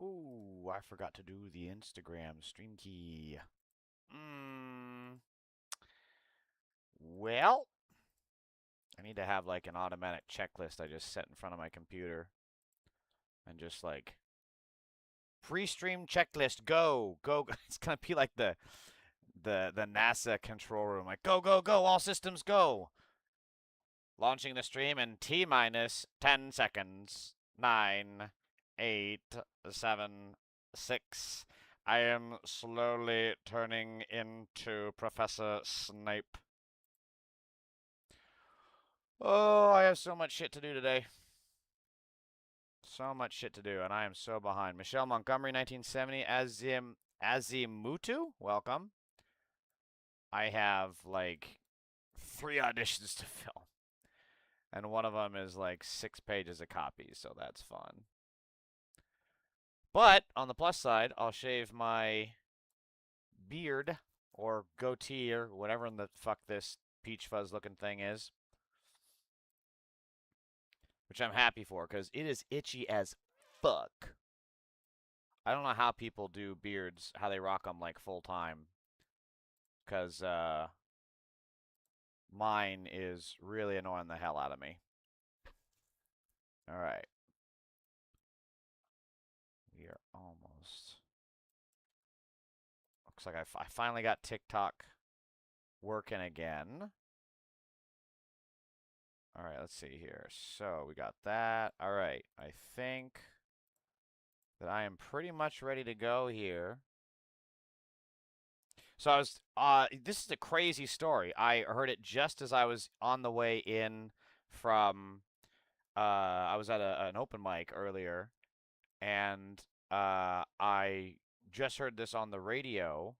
Ooh, I forgot to do the Instagram stream key. Mm, well, I need to have like an automatic checklist I just set in front of my computer and just like pre-stream checklist, go, go. It's gonna be like the NASA control room, like go, go, go, all systems go. Launching the stream in T minus 10 seconds. 9, 8, 7, 6. I am slowly turning into Professor Snape. Oh, I have so much shit to do today. So much shit to do, and I am so behind. Michelle Montgomery, 1970. Azimutu, welcome. I have like 3 auditions to film, and one of them is like 6 pages of copies, so that's fun. But on the plus side, I'll shave my beard or goatee or whatever in the fuck this peach fuzz looking thing is, which I'm happy for because it is itchy as fuck. I don't know how people do beards, how they rock them like full time, because mine is really annoying the hell out of me. All right, we are almost. Looks like I finally got TikTok working again. All right, let's see here. So we got that. All right, I think that I am pretty much ready to go here. So this is a crazy story. I heard it just as I was on the way in from, I was at an open mic earlier, and I just heard this on the radio.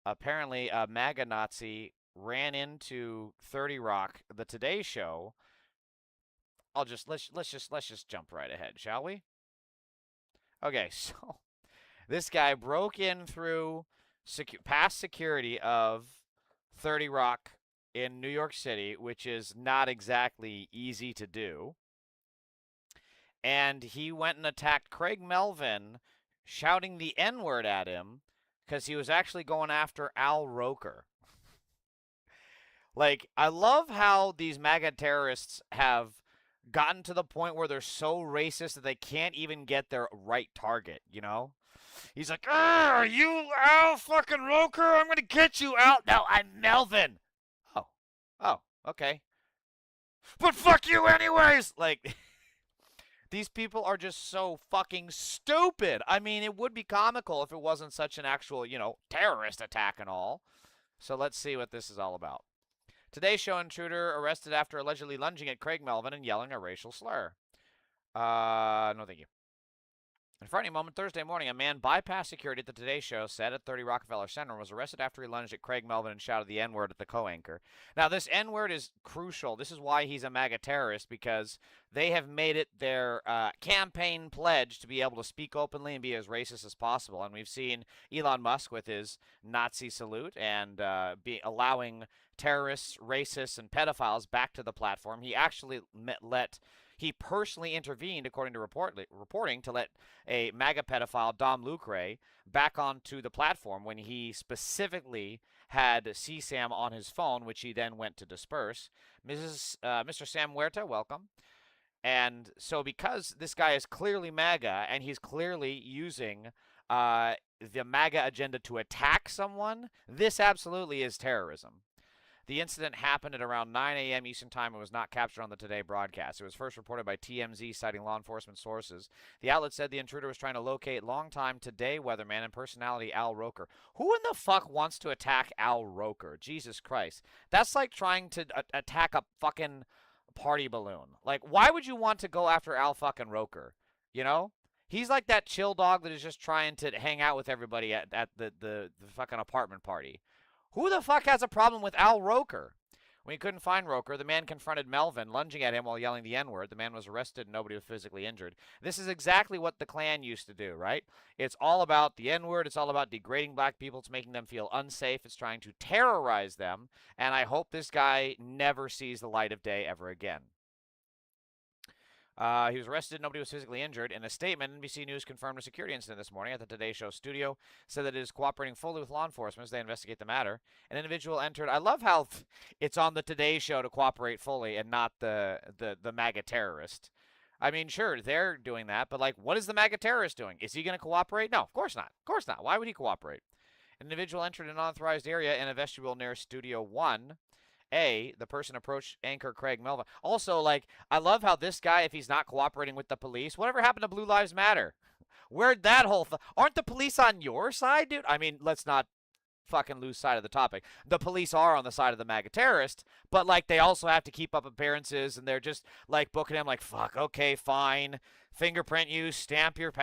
Apparently, Maga Notsee ran into 30 Rock, the Today Show. Let's just jump right ahead, shall we? Okay, so this guy broke in through past security of 30 Rock in New York City, which is not exactly easy to do. And he went and attacked Craig Melvin, shouting the N word at him because he was actually going after Al Roker. Like, I love how these MAGA terrorists have gotten to the point where they're so racist that they can't even get their right target, you know? He's like, "Ah, you Al fucking Roker, I'm gonna get you out." No, I'm Melvin. Oh, oh, okay. But fuck you anyways. Like, these people are just so fucking stupid. I mean, it would be comical if it wasn't such an actual, terrorist attack and all. So let's see what this is all about. Today's show intruder arrested after allegedly lunging at Craig Melvin and yelling a racial slur. No, thank you. In a frightening moment Thursday morning, a man bypassed security at the Today Show set at 30 Rockefeller Center and was arrested after he lunged at Craig Melvin and shouted the N-word at the co-anchor. Now, this N-word is crucial. This is why he's a MAGA terrorist, because they have made it their campaign pledge to be able to speak openly and be as racist as possible. And we've seen Elon Musk with his Nazi salute and allowing terrorists, racists, and pedophiles back to the platform. He actually he personally intervened, according to reporting, to let a MAGA pedophile, Dom Lucre, back onto the platform when he specifically had CSAM on his phone, which he then went to disperse. Mr. Sam Huerta, welcome. And so, because this guy is clearly MAGA and he's clearly using the MAGA agenda to attack someone, this absolutely is terrorism. The incident happened at around 9 a.m. Eastern Time and was not captured on the Today broadcast. It was first reported by TMZ, citing law enforcement sources. The outlet said the intruder was trying to locate longtime Today weatherman and personality Al Roker. Who in the fuck wants to attack Al Roker? Jesus Christ. That's like trying to attack a fucking party balloon. Like, why would you want to go after Al fucking Roker? You know? He's like that chill dog that is just trying to hang out with everybody at the fucking apartment party. Who the fuck has a problem with Al Roker? When he couldn't find Roker, the man confronted Melvin, lunging at him while yelling the N-word. The man was arrested and nobody was physically injured. This is exactly what the Klan used to do, right? It's all about the N-word. It's all about degrading black people. It's making them feel unsafe. It's trying to terrorize them. And I hope this guy never sees the light of day ever again. He was arrested. Nobody was physically injured. In a statement, NBC News confirmed a security incident this morning at the Today Show studio, said that it is cooperating fully with law enforcement as they investigate the matter. An individual entered. I love how it's on the Today Show to cooperate fully and not the MAGA terrorist. I mean, sure, they're doing that, but like, what is the MAGA terrorist doing? Is he going to cooperate? No, of course not. Of course not. Why would he cooperate? An individual entered an unauthorized area in a vestibule near Studio 1. The person approached anchor Craig Melvin. Also, like, I love how this guy, if he's not cooperating with the police, whatever happened to Blue Lives Matter? Where'd that whole aren't the police on your side, dude? I mean, let's not fucking lose sight of the topic. The police are on the side of the MAGA terrorist, but like they also have to keep up appearances, and they're just like booking him like, fuck, okay, fine, fingerprint you, stamp your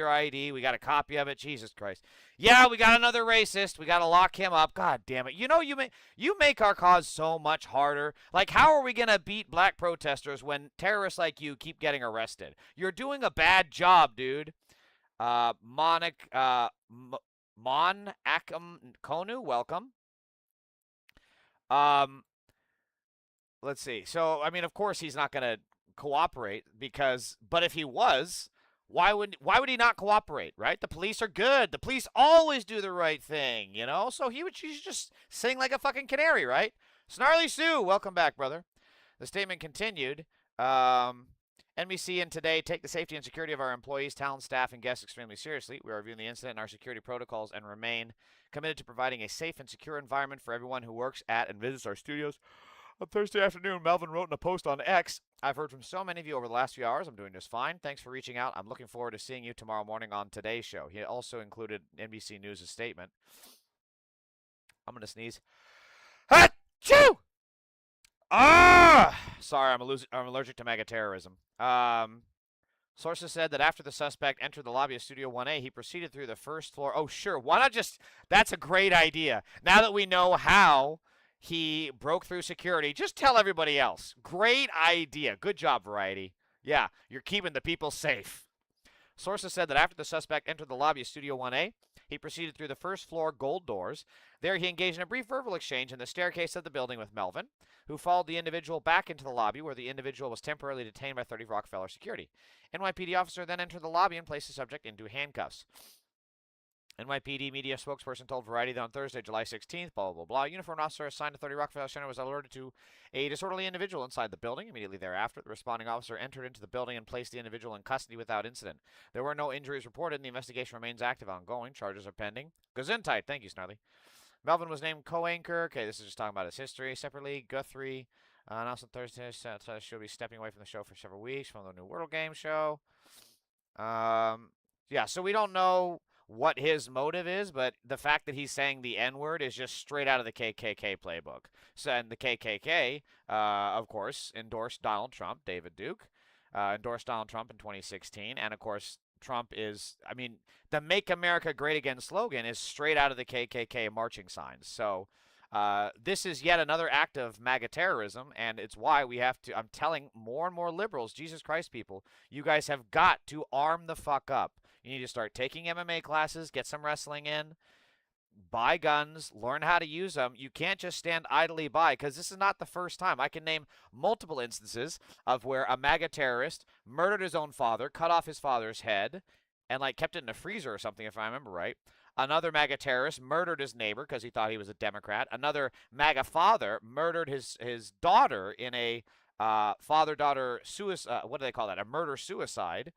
ID. We got a copy of it. Jesus Christ. Yeah, we got another racist. We got to lock him up. God damn it. You know, you make our cause so much harder. Like, how are we gonna beat black protesters when terrorists like you keep getting arrested? You're doing a bad job, dude. Mon Akam Konu, welcome. Let's see. So, I mean, of course he's not going to cooperate but if he was, why would he not cooperate, right? The police are good. The police always do the right thing, you know? So he should just sing like a fucking canary, right? Snarly Sue, welcome back, brother. The statement continued. NBC and Today take the safety and security of our employees, talent, staff, and guests extremely seriously. We are reviewing the incident and our security protocols and remain committed to providing a safe and secure environment for everyone who works at and visits our studios. On Thursday afternoon, Melvin wrote in a post on X, I've heard from so many of you over the last few hours. I'm doing just fine. Thanks for reaching out. I'm looking forward to seeing you tomorrow morning on Today's show. He also included NBC News' statement. I'm going to sneeze. Achoo! Sorry, I'm allergic to MAGA terrorism. Sources said that after the suspect entered the lobby of Studio 1A, he proceeded through the first floor. Oh, sure. Why not just... That's a great idea. Now that we know how he broke through security, just tell everybody else. Great idea. Good job, Variety. Yeah, you're keeping the people safe. Sources said that after the suspect entered the lobby of Studio 1A, he proceeded through the first floor gold doors. There he engaged in a brief verbal exchange in the staircase of the building with Melvin, who followed the individual back into the lobby where the individual was temporarily detained by 30 Rockefeller security. NYPD officer then entered the lobby and placed the subject into handcuffs. NYPD media spokesperson told Variety that on Thursday, July 16th, blah, blah, blah, uniformed officer assigned to 30 Rockefeller Center was alerted to a disorderly individual inside the building. Immediately thereafter, the responding officer entered into the building and placed the individual in custody without incident. There were no injuries reported, and the investigation remains active ongoing. Charges are pending. Gesundheit. Thank you, Snarly. Melvin was named co-anchor. Okay, this is just talking about his history. Separately, Guthrie announced on Thursday she'll be stepping away from the show for several weeks from the New World Game show. Yeah, so we don't know what his motive is, but the fact that he's saying the N-word is just straight out of the KKK playbook. So, and the KKK, of course, endorsed Donald Trump, David Duke, endorsed Donald Trump in 2016, and of course, Trump is, I mean, the Make America Great Again slogan is straight out of the KKK marching signs. So, this is yet another act of MAGA terrorism, and it's why we have to, I'm telling more and more liberals, Jesus Christ people, you guys have got to arm the fuck up. You need to start taking MMA classes, get some wrestling in, buy guns, learn how to use them. You can't just stand idly by, because this is not the first time. I can name multiple instances of where a MAGA terrorist murdered his own father, cut off his father's head, and like kept it in a freezer or something, if I remember right. Another MAGA terrorist murdered his neighbor because he thought he was a Democrat. Another MAGA father murdered his daughter in a father-daughter suicide. What do they call that? A murder-suicide,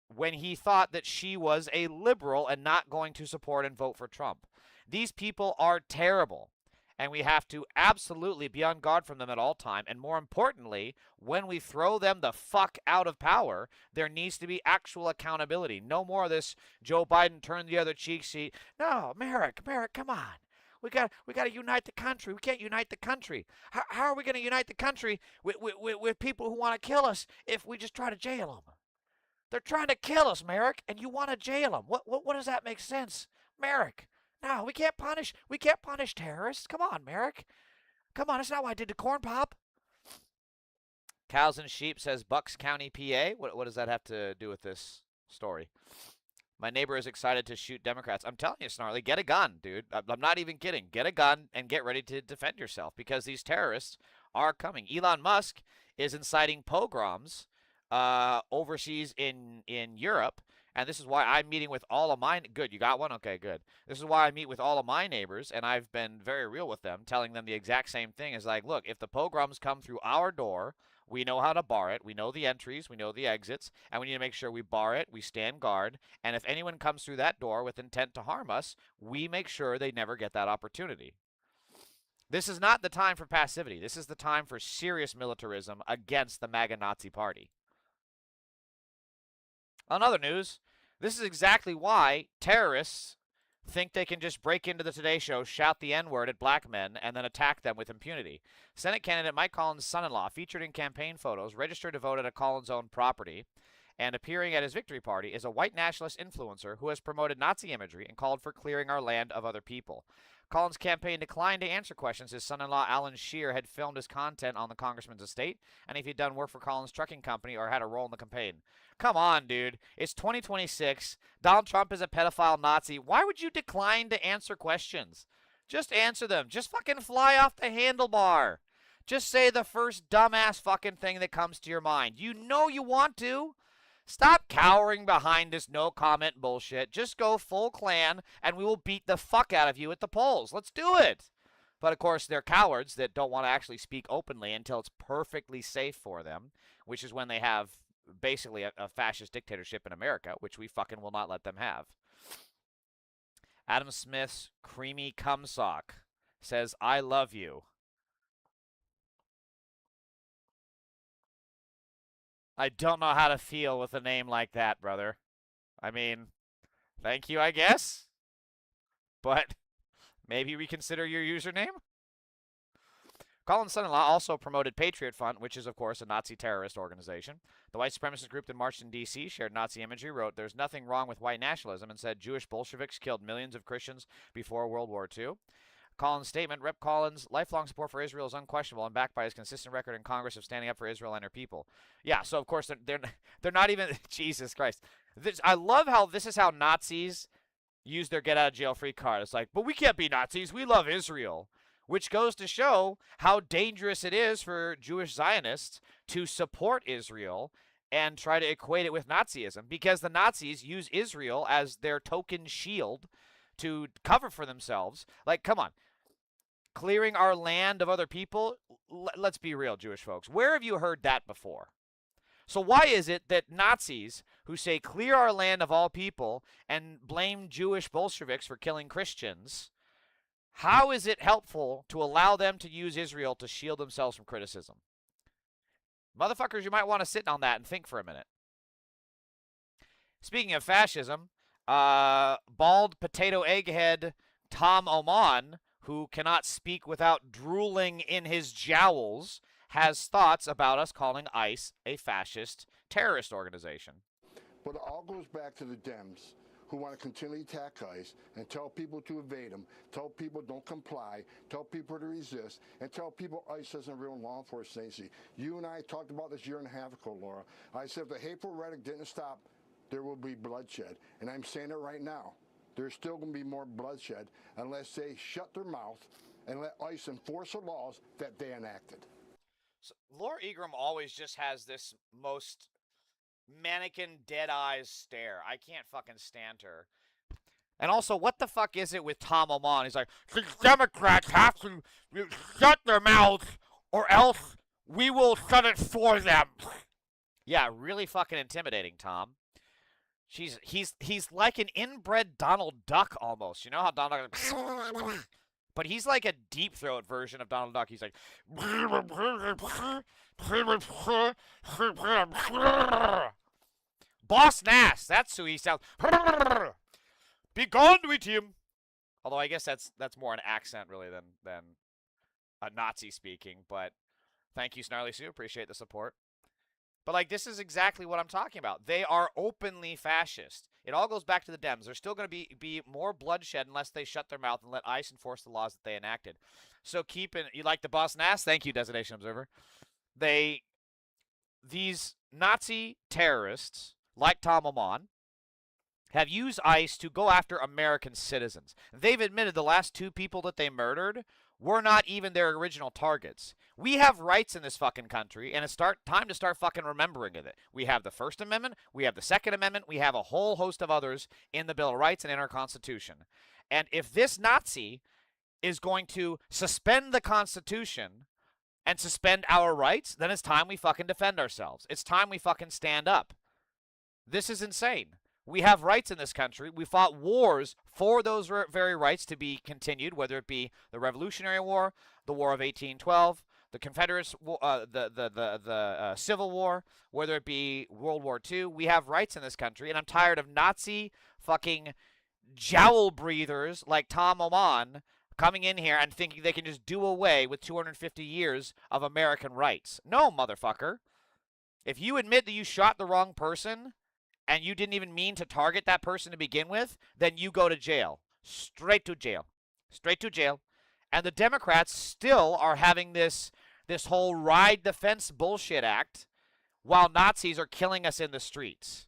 when he thought that she was a liberal and not going to support and vote for Trump. These people are terrible, and we have to absolutely be on guard from them at all time. And more importantly, when we throw them the fuck out of power, there needs to be actual accountability. No more of this Joe Biden turn the other cheek seat. No, Merrick, come on. We got to unite the country. We can't unite the country. How are we going to unite the country with people who want to kill us if we just try to jail them? They're trying to kill us, Merrick, and you want to jail them. What does that make sense? Merrick, no, we can't punish terrorists. Come on, Merrick. Come on, that's not what I did to Corn Pop. Cows and Sheep says Bucks County, PA. What does that have to do with this story? My neighbor is excited to shoot Democrats. I'm telling you, Snarly, get a gun, dude. I'm not even kidding. Get a gun and get ready to defend yourself, because these terrorists are coming. Elon Musk is inciting pogroms overseas in Europe, and this is why I'm meeting with all of my good. You got one? Okay, good. This is why I meet with all of my neighbors, and I've been very real with them, telling them the exact same thing. Is like, look, if the pogroms come through our door, we know how to bar it. We know the entries, we know the exits, and we need to make sure we bar it. We stand guard, and if anyone comes through that door with intent to harm us, we make sure they never get that opportunity. This is not the time for passivity. This is the time for serious militarism against the MAGA Nazi party. On other news, this is exactly why terrorists think they can just break into the Today Show, shout the N-word at black men, and then attack them with impunity. Senate candidate Mike Collins' son-in-law, featured in campaign photos, registered to vote at a Collins-owned property, and appearing at his victory party, is a white nationalist influencer who has promoted Nazi imagery and called for clearing our land of other people. Collins' campaign declined to answer questions. His son-in-law, Alan Shear, had filmed his content on the congressman's estate, and if he'd done work for Collins' trucking company or had a role in the campaign. Come on, dude. It's 2026. Donald Trump is a pedophile Nazi. Why would you decline to answer questions? Just answer them. Just fucking fly off the handlebar. Just say the first dumbass fucking thing that comes to your mind. You know you want to. Stop cowering behind this no comment bullshit. Just go full Klan, and we will beat the fuck out of you at the polls. Let's do it. But of course, they're cowards that don't want to actually speak openly until it's perfectly safe for them, which is when they have basically a fascist dictatorship in America, which we fucking will not let them have. Adam Smith's creamy cum sock says, I love you. I don't know how to feel with a name like that, brother. I mean, thank you, I guess. But maybe reconsider your username? Collins' son-in-law also promoted Patriot Front, which is, of course, a Nazi terrorist organization. The white supremacist group that marched in D.C., shared Nazi imagery, wrote, there's nothing wrong with white nationalism, and said Jewish Bolsheviks killed millions of Christians before World War II. Collins' statement, Rep. Collins' lifelong support for Israel is unquestionable and backed by his consistent record in Congress of standing up for Israel and her people. Yeah, so of course they're not even Jesus Christ. I love how this is how Nazis use their get out of jail free card. It's like, but we can't be Nazis. We love Israel, which goes to show how dangerous it is for Jewish Zionists to support Israel and try to equate it with Nazism, because the Nazis use Israel as their token shield to cover for themselves. Like, come on. Clearing our land of other people? Let's be real, Jewish folks. Where have you heard that before? So why is it that Nazis who say clear our land of all people and blame Jewish Bolsheviks for killing Christians, how is it helpful to allow them to use Israel to shield themselves from criticism? Motherfuckers, you might want to sit on that and think for a minute. Speaking of fascism, bald potato egghead Tom Oman, who cannot speak without drooling in his jowls, has thoughts about us calling ICE a fascist terrorist organization. But it all goes back to the Dems, who want to continually attack ICE and tell people to evade them, tell people don't comply, tell people to resist, and tell people ICE isn't real law enforcement agency. You and I talked about this 1.5 years ago, Laura. I said if the hateful rhetoric didn't stop, there will be bloodshed. And I'm saying it right now. There's still going to be more bloodshed unless they shut their mouth and let ICE enforce the laws that they enacted. So Laura Egram always just has this most mannequin dead eyes stare. I can't fucking stand her. And also, what the fuck is it with Tom Oman? He's like, the Democrats have to shut their mouths or else we will shut it for them. Yeah, really fucking intimidating, Tom. He's like an inbred Donald Duck almost. You know how Donald Duck... But he's like a deep throat version of Donald Duck. He's like... Boss Nass. That's who he sounds. Be gone with him. Although I guess that's more an accent really than a Nazi speaking. But thank you, Snarly Sue. Appreciate the support. But, like, this is exactly what I'm talking about. They are openly fascist. It all goes back to the Dems. There's still going to be more bloodshed unless they shut their mouth and let ICE enforce the laws that they enacted. So you like the Boss Nass? Thank you, Destination Observer. These Nazi terrorists, like Tom Oman, have used ICE to go after American citizens. They've admitted the last 2 people that they murdered we're not even their original targets. We have rights in this fucking country, and it's time to start fucking remembering it. We have the First Amendment, we have the Second Amendment, we have a whole host of others in the Bill of Rights and in our Constitution. And if this Nazi is going to suspend the Constitution and suspend our rights, then it's time we fucking defend ourselves. It's time we fucking stand up. This is insane. We have rights in this country. We fought wars for those very rights to be continued, whether it be the Revolutionary War, the War of 1812, the Confederates, the Civil War, whether it be World War II. We have rights in this country, and I'm tired of Nazi fucking jowl breathers like Tom Oman coming in here and thinking they can just do away with 250 years of American rights. No, motherfucker. If you admit that you shot the wrong person, and you didn't even mean to target that person to begin with, then you go to jail. Straight to jail. Straight to jail. And the Democrats still are having this whole ride the fence bullshit act while Nazis are killing us in the streets.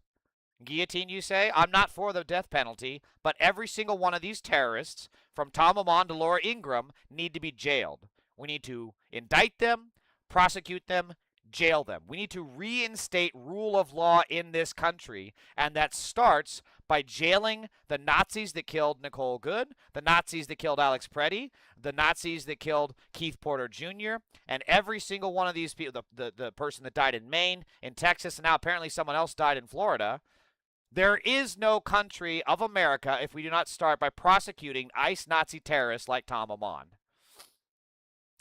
Guillotine, you say? I'm not for the death penalty, but every single one of these terrorists, from Tom Amon to Laura Ingraham, need to be jailed. We need to indict them, prosecute them, jail them. We need to reinstate rule of law in this country, and that starts by jailing the Nazis that killed Nicole Good, the Nazis that killed Alex Preddy, the Nazis that killed Keith Porter Jr., and every single one of these people, the person that died in Maine, in Texas, and now apparently someone else died in Florida. There is no country of America if we do not start by prosecuting ICE Nazi terrorists like Tom Amon.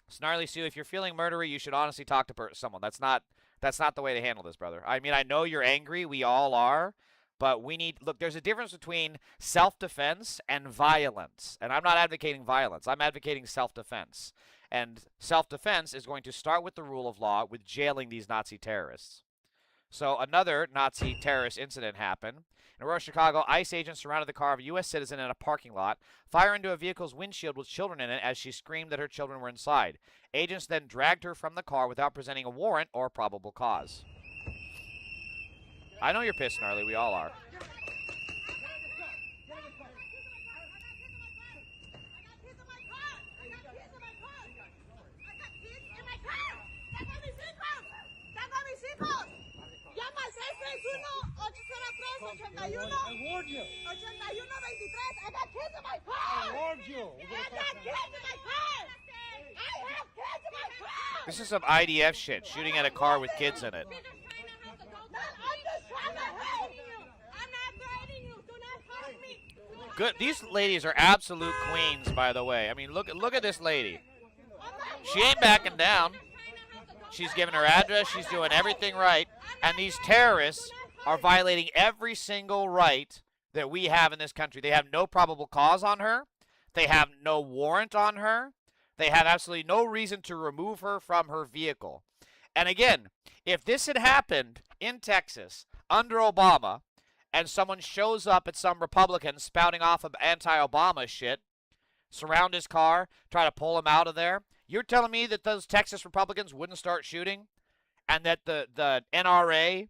Snarly Sue, if you're feeling murdery, you should honestly talk to someone. That's not the way to handle this, brother. I mean, I know you're angry. We all are. But look, there's a difference between self-defense and violence. And I'm not advocating violence. I'm advocating self-defense. And self-defense is going to start with the rule of law, with jailing these Nazi terrorists. So another Nazi terrorist incident happened. In Aurora, Chicago, ICE agents surrounded the car of a U.S. citizen in a parking lot, fire into a vehicle's windshield with children in it as she screamed that her children were inside. Agents then dragged her from the car without presenting a warrant or probable cause. I know you're pissed, Gnarly. We all are. I warned you. 8123. I got kids in my car. I warned you. I got kids in my car. I have kids in my car. This is some IDF shit, shooting at a car with kids in it. I'm just trying to help you. I'm not threatening you. Do not hurt me. Good. These ladies are absolute queens, by the way. I mean, look at this lady. She ain't backing down. She's giving her address. She's doing everything right. And these terrorists are violating every single right that we have in this country. They have no probable cause on her. They have no warrant on her. They have absolutely no reason to remove her from her vehicle. And again, if this had happened in Texas under Obama and someone shows up at some Republican spouting off of anti-Obama shit, surround his car, try to pull him out of there, you're telling me that those Texas Republicans wouldn't start shooting? And that the NRA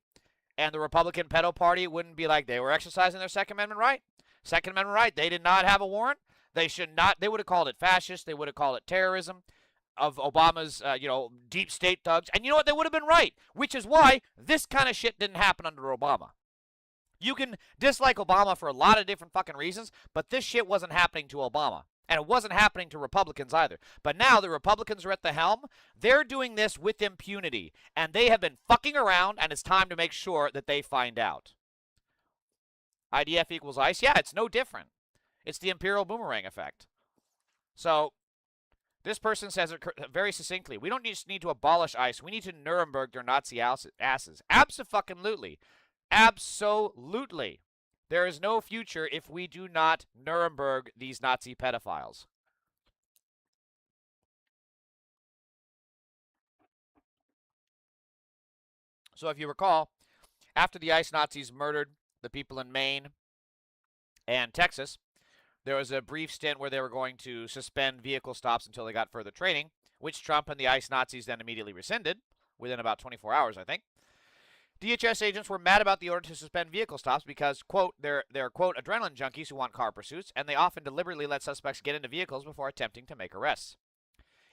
and the Republican pedo party wouldn't be like, they were exercising their Second Amendment right? Second Amendment right. They did not have a warrant. They should not. They would have called it fascist. They would have called it terrorism of Obama's, deep state thugs. And you know what? They would have been right, which is why this kind of shit didn't happen under Obama. You can dislike Obama for a lot of different fucking reasons, but this shit wasn't happening to Obama. And it wasn't happening to Republicans either. But now the Republicans are at the helm. They're doing this with impunity. And they have been fucking around, and it's time to make sure that they find out. IDF equals ICE? Yeah, it's no different. It's the imperial boomerang effect. So, this person says it very succinctly. We don't just need to abolish ICE. We need to Nuremberg their Nazi asses. Abso-fucking-lutely. Absolutely. There is no future if we do not Nuremberg these Nazi pedophiles. So if you recall, after the ICE Nazis murdered the people in Maine and Texas, there was a brief stint where they were going to suspend vehicle stops until they got further training, which Trump and the ICE Nazis then immediately rescinded within about 24 hours, I think. DHS agents were mad about the order to suspend vehicle stops because, quote, they're quote, adrenaline junkies who want car pursuits, and they often deliberately let suspects get into vehicles before attempting to make arrests.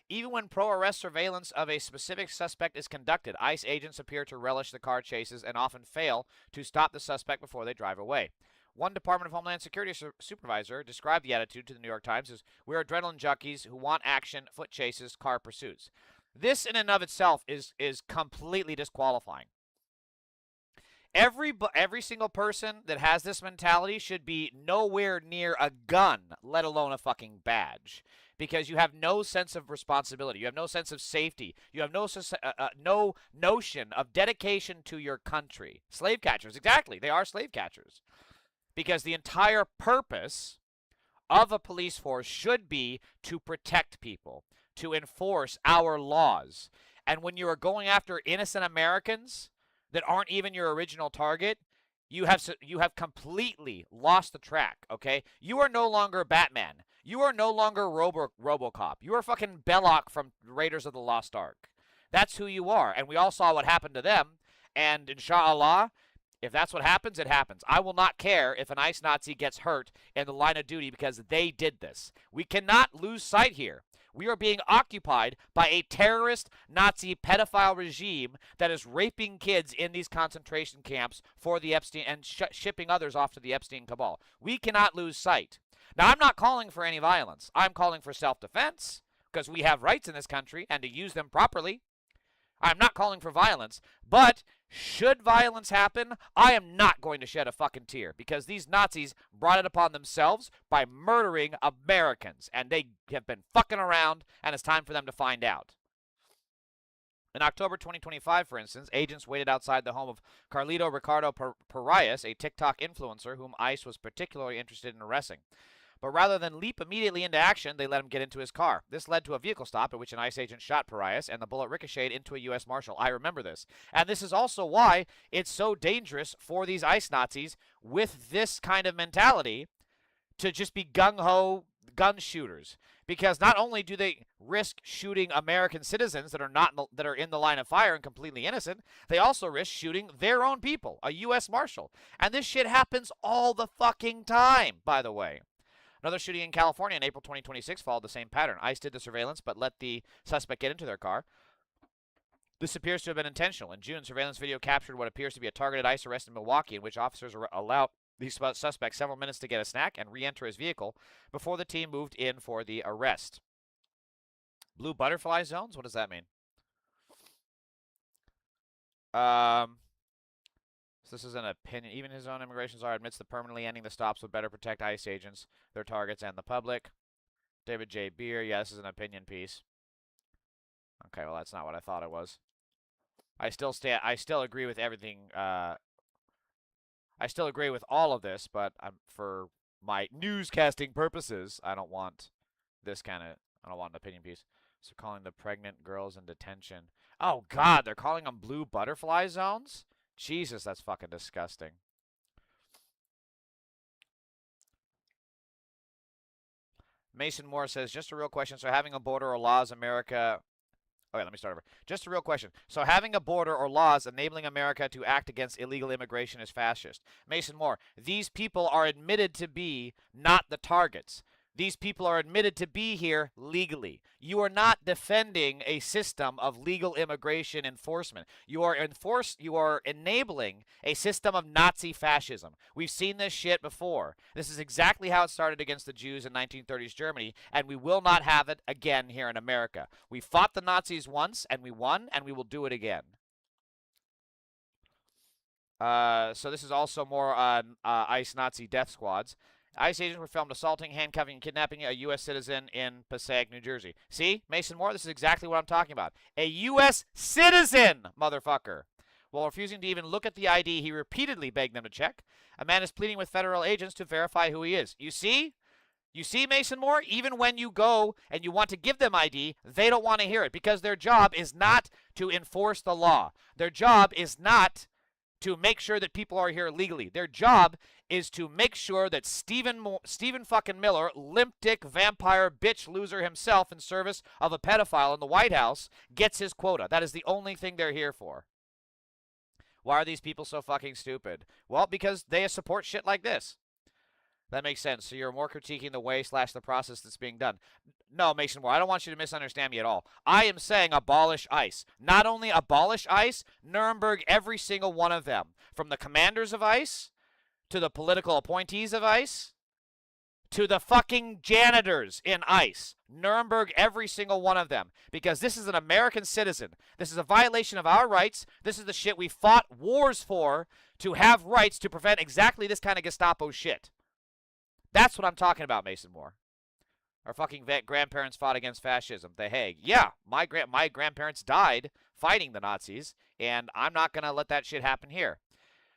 Even when pro-arrest surveillance of a specific suspect is conducted, ICE agents appear to relish the car chases and often fail to stop the suspect before they drive away. One Department of Homeland Security supervisor described the attitude to the New York Times as, "We're adrenaline junkies who want action, foot chases, car pursuits." This in and of itself is completely disqualifying. Every single person that has this mentality should be nowhere near a gun, let alone a fucking badge, because you have no sense of responsibility. You have no sense of safety. You have no notion of dedication to your country. Slave catchers, exactly. They are slave catchers. Because the entire purpose of a police force should be to protect people, to enforce our laws. And when you are going after innocent Americans that aren't even your original target, you have completely lost the track, okay? You are no longer Batman. You are no longer RoboCop. You are fucking Belloc from Raiders of the Lost Ark. That's who you are. And we all saw what happened to them. And inshallah, if that's what happens, it happens. I will not care if an ICE Nazi gets hurt in the line of duty because they did this. We cannot lose sight here. We are being occupied by a terrorist Nazi pedophile regime that is raping kids in these concentration camps for the Epstein and shipping others off to the Epstein cabal. We cannot lose sight. Now, I'm not calling for any violence. I'm calling for self-defense because we have rights in this country and to use them properly. I'm not calling for violence, but should violence happen, I am not going to shed a fucking tear because these Nazis brought it upon themselves by murdering Americans, and they have been fucking around, and it's time for them to find out. In October 2025, for instance, agents waited outside the home of Carlito Ricardo Parias, a TikTok influencer whom ICE was particularly interested in arresting. But rather than leap immediately into action, they let him get into his car. This led to a vehicle stop at which an ICE agent shot Parias, and the bullet ricocheted into a U.S. Marshal. I remember this. And this is also why it's so dangerous for these ICE Nazis with this kind of mentality to just be gung-ho gun shooters. Because not only do they risk shooting American citizens that are in the line of fire and completely innocent, they also risk shooting their own people, a U.S. Marshal. And this shit happens all the fucking time, by the way. Another shooting in California in April 2026 followed the same pattern. ICE did the surveillance but let the suspect get into their car. This appears to have been intentional. In June, surveillance video captured what appears to be a targeted ICE arrest in Milwaukee in which officers allowed the suspect several minutes to get a snack and re-enter his vehicle before the team moved in for the arrest. Blue butterfly zones? What does that mean? So this is an opinion. Even his own immigration czar admits that permanently ending the stops would better protect ICE agents, their targets, and the public. David J. Beer. Yeah, this is an opinion piece. Okay, well, that's not what I thought it was. I still agree with everything. I still agree with all of this, but for my newscasting purposes, I don't want this kind of. I don't want an opinion piece. So calling the pregnant girls in detention. Oh God, they're calling them blue butterfly zones. Jesus, that's fucking disgusting. Mason Moore says, just a real question. So having a border or laws America... Okay, let me start over. Just a real question. So having a border or laws enabling America to act against illegal immigration is fascist. Mason Moore, these people are admitted to be not the targets. These people are admitted to be here legally. You are not defending a system of legal immigration enforcement. You are enabling a system of Nazi fascism. We've seen this shit before. This is exactly how it started against the Jews in 1930s Germany, and we will not have it again here in America. We fought the Nazis once, and we won, and we will do it again. So this is also more on ICE Nazi death squads. ICE agents were filmed assaulting, handcuffing, and kidnapping a U.S. citizen in Passaic, New Jersey. See, Mason Moore, this is exactly what I'm talking about. A U.S. citizen, motherfucker. While refusing to even look at the ID he repeatedly begged them to check, a man is pleading with federal agents to verify who he is. You see? You see, Mason Moore? Even when you go and you want to give them ID, they don't want to hear it because their job is not to enforce the law. Their job is not to make sure that people are here legally. Their job is to make sure that Stephen fucking Miller, limp dick vampire bitch loser himself in service of a pedophile in the White House, gets his quota. That is the only thing they're here for. Why are these people so fucking stupid? Well, because they support shit like this. That makes sense. So you're more critiquing the way / the process that's being done. No, Mason Moore, I don't want you to misunderstand me at all. I am saying abolish ICE. Not only abolish ICE, Nuremberg every single one of them. From the commanders of ICE, to the political appointees of ICE, to the fucking janitors in ICE. Nuremberg every single one of them. Because this is an American citizen. This is a violation of our rights. This is the shit we fought wars for, to have rights to prevent exactly this kind of Gestapo shit. That's what I'm talking about, Mason Moore. Our fucking grandparents fought against fascism. The Hague. Yeah, my grandparents died fighting the Nazis, and I'm not going to let that shit happen here.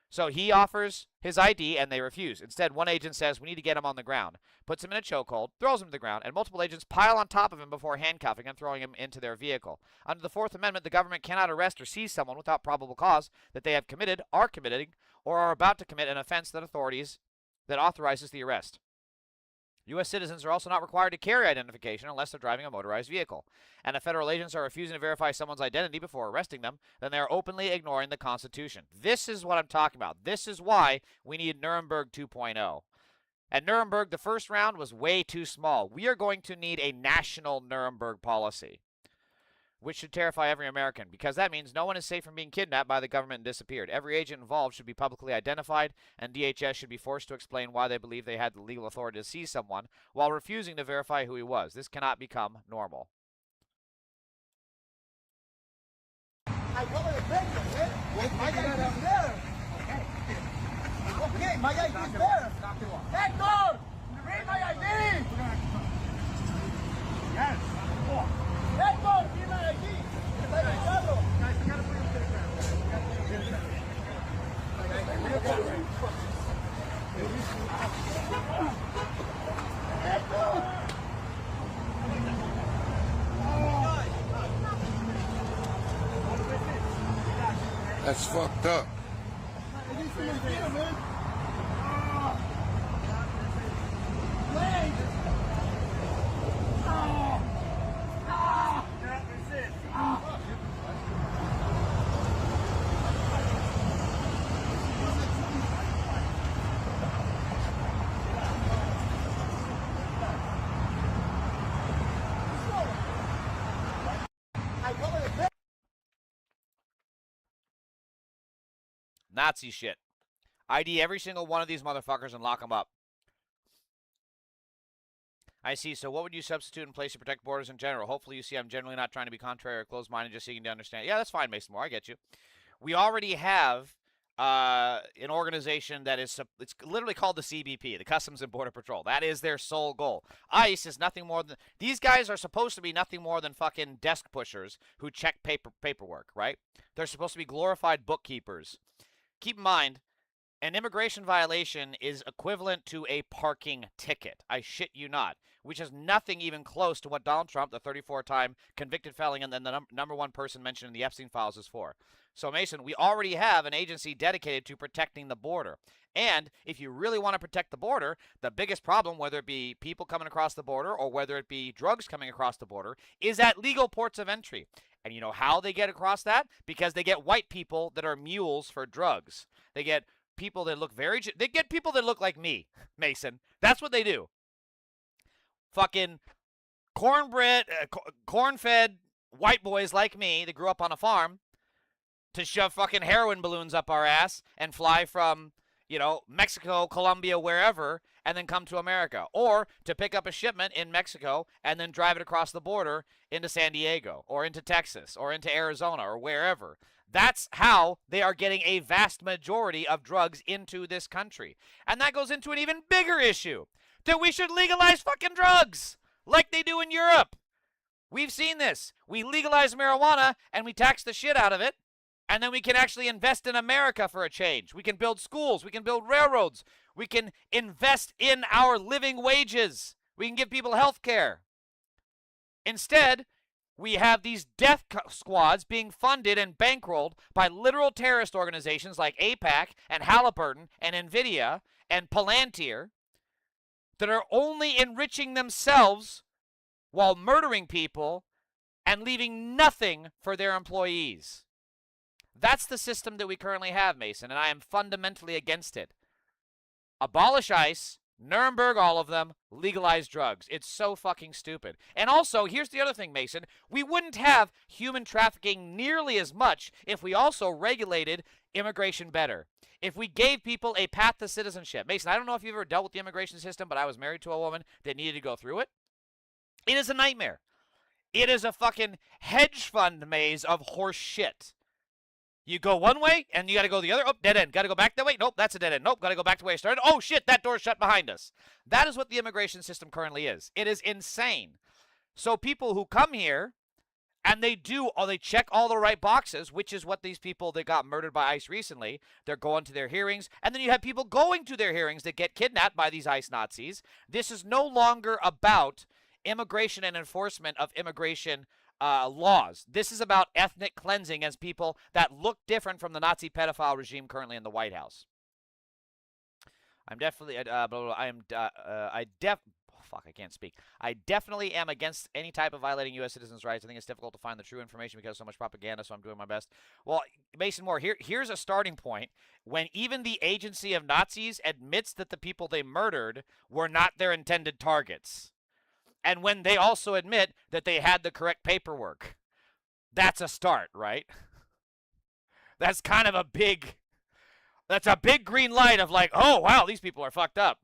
So he offers his ID, and they refuse. Instead, one agent says, we need to get him on the ground. Puts him in a chokehold, throws him to the ground, and multiple agents pile on top of him before handcuffing and throwing him into their vehicle. Under the Fourth Amendment, the government cannot arrest or seize someone without probable cause that they have committed, are committing, or are about to commit an offense that authorizes the arrest. U.S. citizens are also not required to carry identification unless they're driving a motorized vehicle. And if federal agents are refusing to verify someone's identity before arresting them, then they are openly ignoring the Constitution. This is what I'm talking about. This is why we need Nuremberg 2.0. At Nuremberg, the first round was way too small. We are going to need a national Nuremberg policy, which should terrify every American, because that means no one is safe from being kidnapped by the government and disappeared. Every agent involved should be publicly identified, and DHS should be forced to explain why they believe they had the legal authority to seize someone while refusing to verify who he was. This cannot become normal. Okay, my ID is there. Hector, read my ID. Yes. Hector, read my ID. That's fucked up. Nazi shit. ID every single one of these motherfuckers and lock them up. I see. So what would you substitute in place to protect borders in general? Hopefully you see I'm generally not trying to be contrary or closed-minded, just seeking to understand. Yeah, that's fine, Mason Moore. I get you. We already have an organization that is, it's literally called the CBP, the Customs and Border Patrol. That is their sole goal. ICE is nothing more than, these guys are supposed to be nothing more than fucking desk pushers who check paperwork, right? They're supposed to be glorified bookkeepers. Keep in mind, an immigration violation is equivalent to a parking ticket. I shit you not. Which is nothing even close to what Donald Trump, the 34-time convicted felon and then the number one person mentioned in the Epstein files, is for. So, Mason, we already have an agency dedicated to protecting the border. And if you really want to protect the border, the biggest problem, whether it be people coming across the border or whether it be drugs coming across the border, is at legal ports of entry. And you know how they get across that? Because they get white people that are mules for drugs. They get people that look they get people that look like me, Mason. That's what they do. Fucking cornbread, corn-fed white boys like me that grew up on a farm to shove fucking heroin balloons up our ass and fly from, you know, Mexico, Colombia, wherever, and then come to America. Or to pick up a shipment in Mexico and then drive it across the border into San Diego or into Texas or into Arizona or wherever. That's how they are getting a vast majority of drugs into this country. And that goes into an even bigger issue, that we should legalize fucking drugs like they do in Europe. We've seen this. We legalize marijuana and we tax the shit out of it. And then we can actually invest in America for a change. We can build schools. We can build railroads. We can invest in our living wages. We can give people health care. Instead, we have these death squads being funded and bankrolled by literal terrorist organizations like AIPAC and Halliburton and NVIDIA and Palantir that are only enriching themselves while murdering people and leaving nothing for their employees. That's the system that we currently have, Mason, and I am fundamentally against it. Abolish ICE, Nuremberg, all of them, legalize drugs. It's so fucking stupid. And also, here's the other thing, Mason. We wouldn't have human trafficking nearly as much if we also regulated immigration better. If we gave people a path to citizenship. Mason, I don't know if you've ever dealt with the immigration system, but I was married to a woman that needed to go through it. It is a nightmare. It is a fucking hedge fund maze of horse shit. You go one way, and you got to go the other. Oh, dead end. Got to go back that way. Nope, that's a dead end. Nope, got to go back to where I started. Oh, shit, that door's shut behind us. That is what the immigration system currently is. It is insane. So people who come here, and they check all the right boxes, which is what these people that got murdered by ICE recently, they're going to their hearings, and then you have people going to their hearings that get kidnapped by these ICE Nazis. This is no longer about immigration and enforcement of immigration laws. This is about ethnic cleansing as people that look different from the Nazi pedophile regime currently in the White House. I'm definitely, I can't speak. I definitely am against any type of violating U.S. citizens' rights. I think it's difficult to find the true information because of so much propaganda, so I'm doing my best. Well, Mason Moore, here's a starting point. When even the agency of Nazis admits that the people they murdered were not their intended targets. And when they also admit that they had the correct paperwork. That's a start, right? That's kind of a big green light of like, oh, wow, these people are fucked up.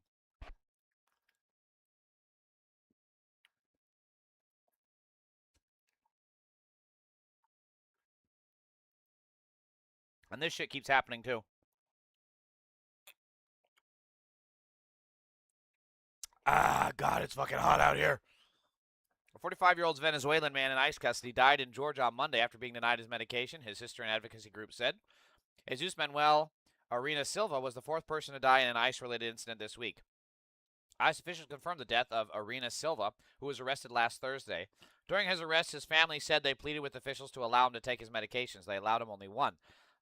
And this shit keeps happening too. Ah, God, it's fucking hot out here. A 45-year-old Venezuelan man in ICE custody died in Georgia on Monday after being denied his medication, his sister and advocacy group said. Jesus Manuel Arena Silva was the fourth person to die in an ICE-related incident this week. ICE officials confirmed the death of Arena Silva, who was arrested last Thursday. During his arrest, his family said they pleaded with officials to allow him to take his medications. They allowed him only one.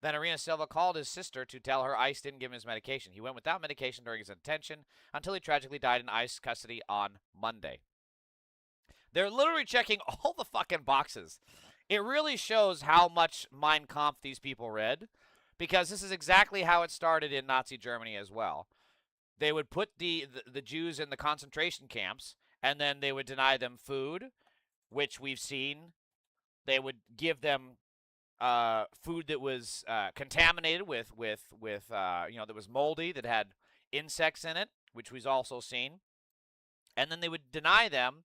Then Arena Silva called his sister to tell her ICE didn't give him his medication. He went without medication during his detention until he tragically died in ICE custody on Monday. They're literally checking all the fucking boxes. It really shows how much Mein Kampf these people read, because this is exactly how it started in Nazi Germany as well. They would put the Jews in the concentration camps, and then they would deny them food, which we've seen. They would give them food that was contaminated with that was moldy, that had insects in it, which we've also seen. And then they would deny them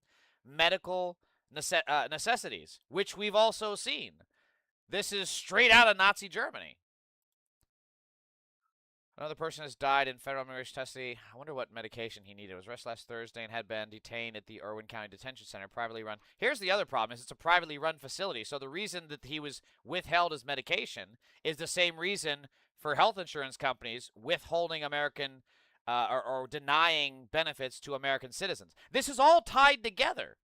medical necessities, which we've also seen. This is straight out of Nazi Germany. Another person has died in federal immigration custody. I wonder what medication he needed. He was arrested last Thursday and had been detained at the Irwin County Detention Center, privately run. Here's the other problem, is it's a privately run facility. So the reason that he was withheld his medication is the same reason for health insurance companies withholding American or denying benefits to American citizens. This is all tied together.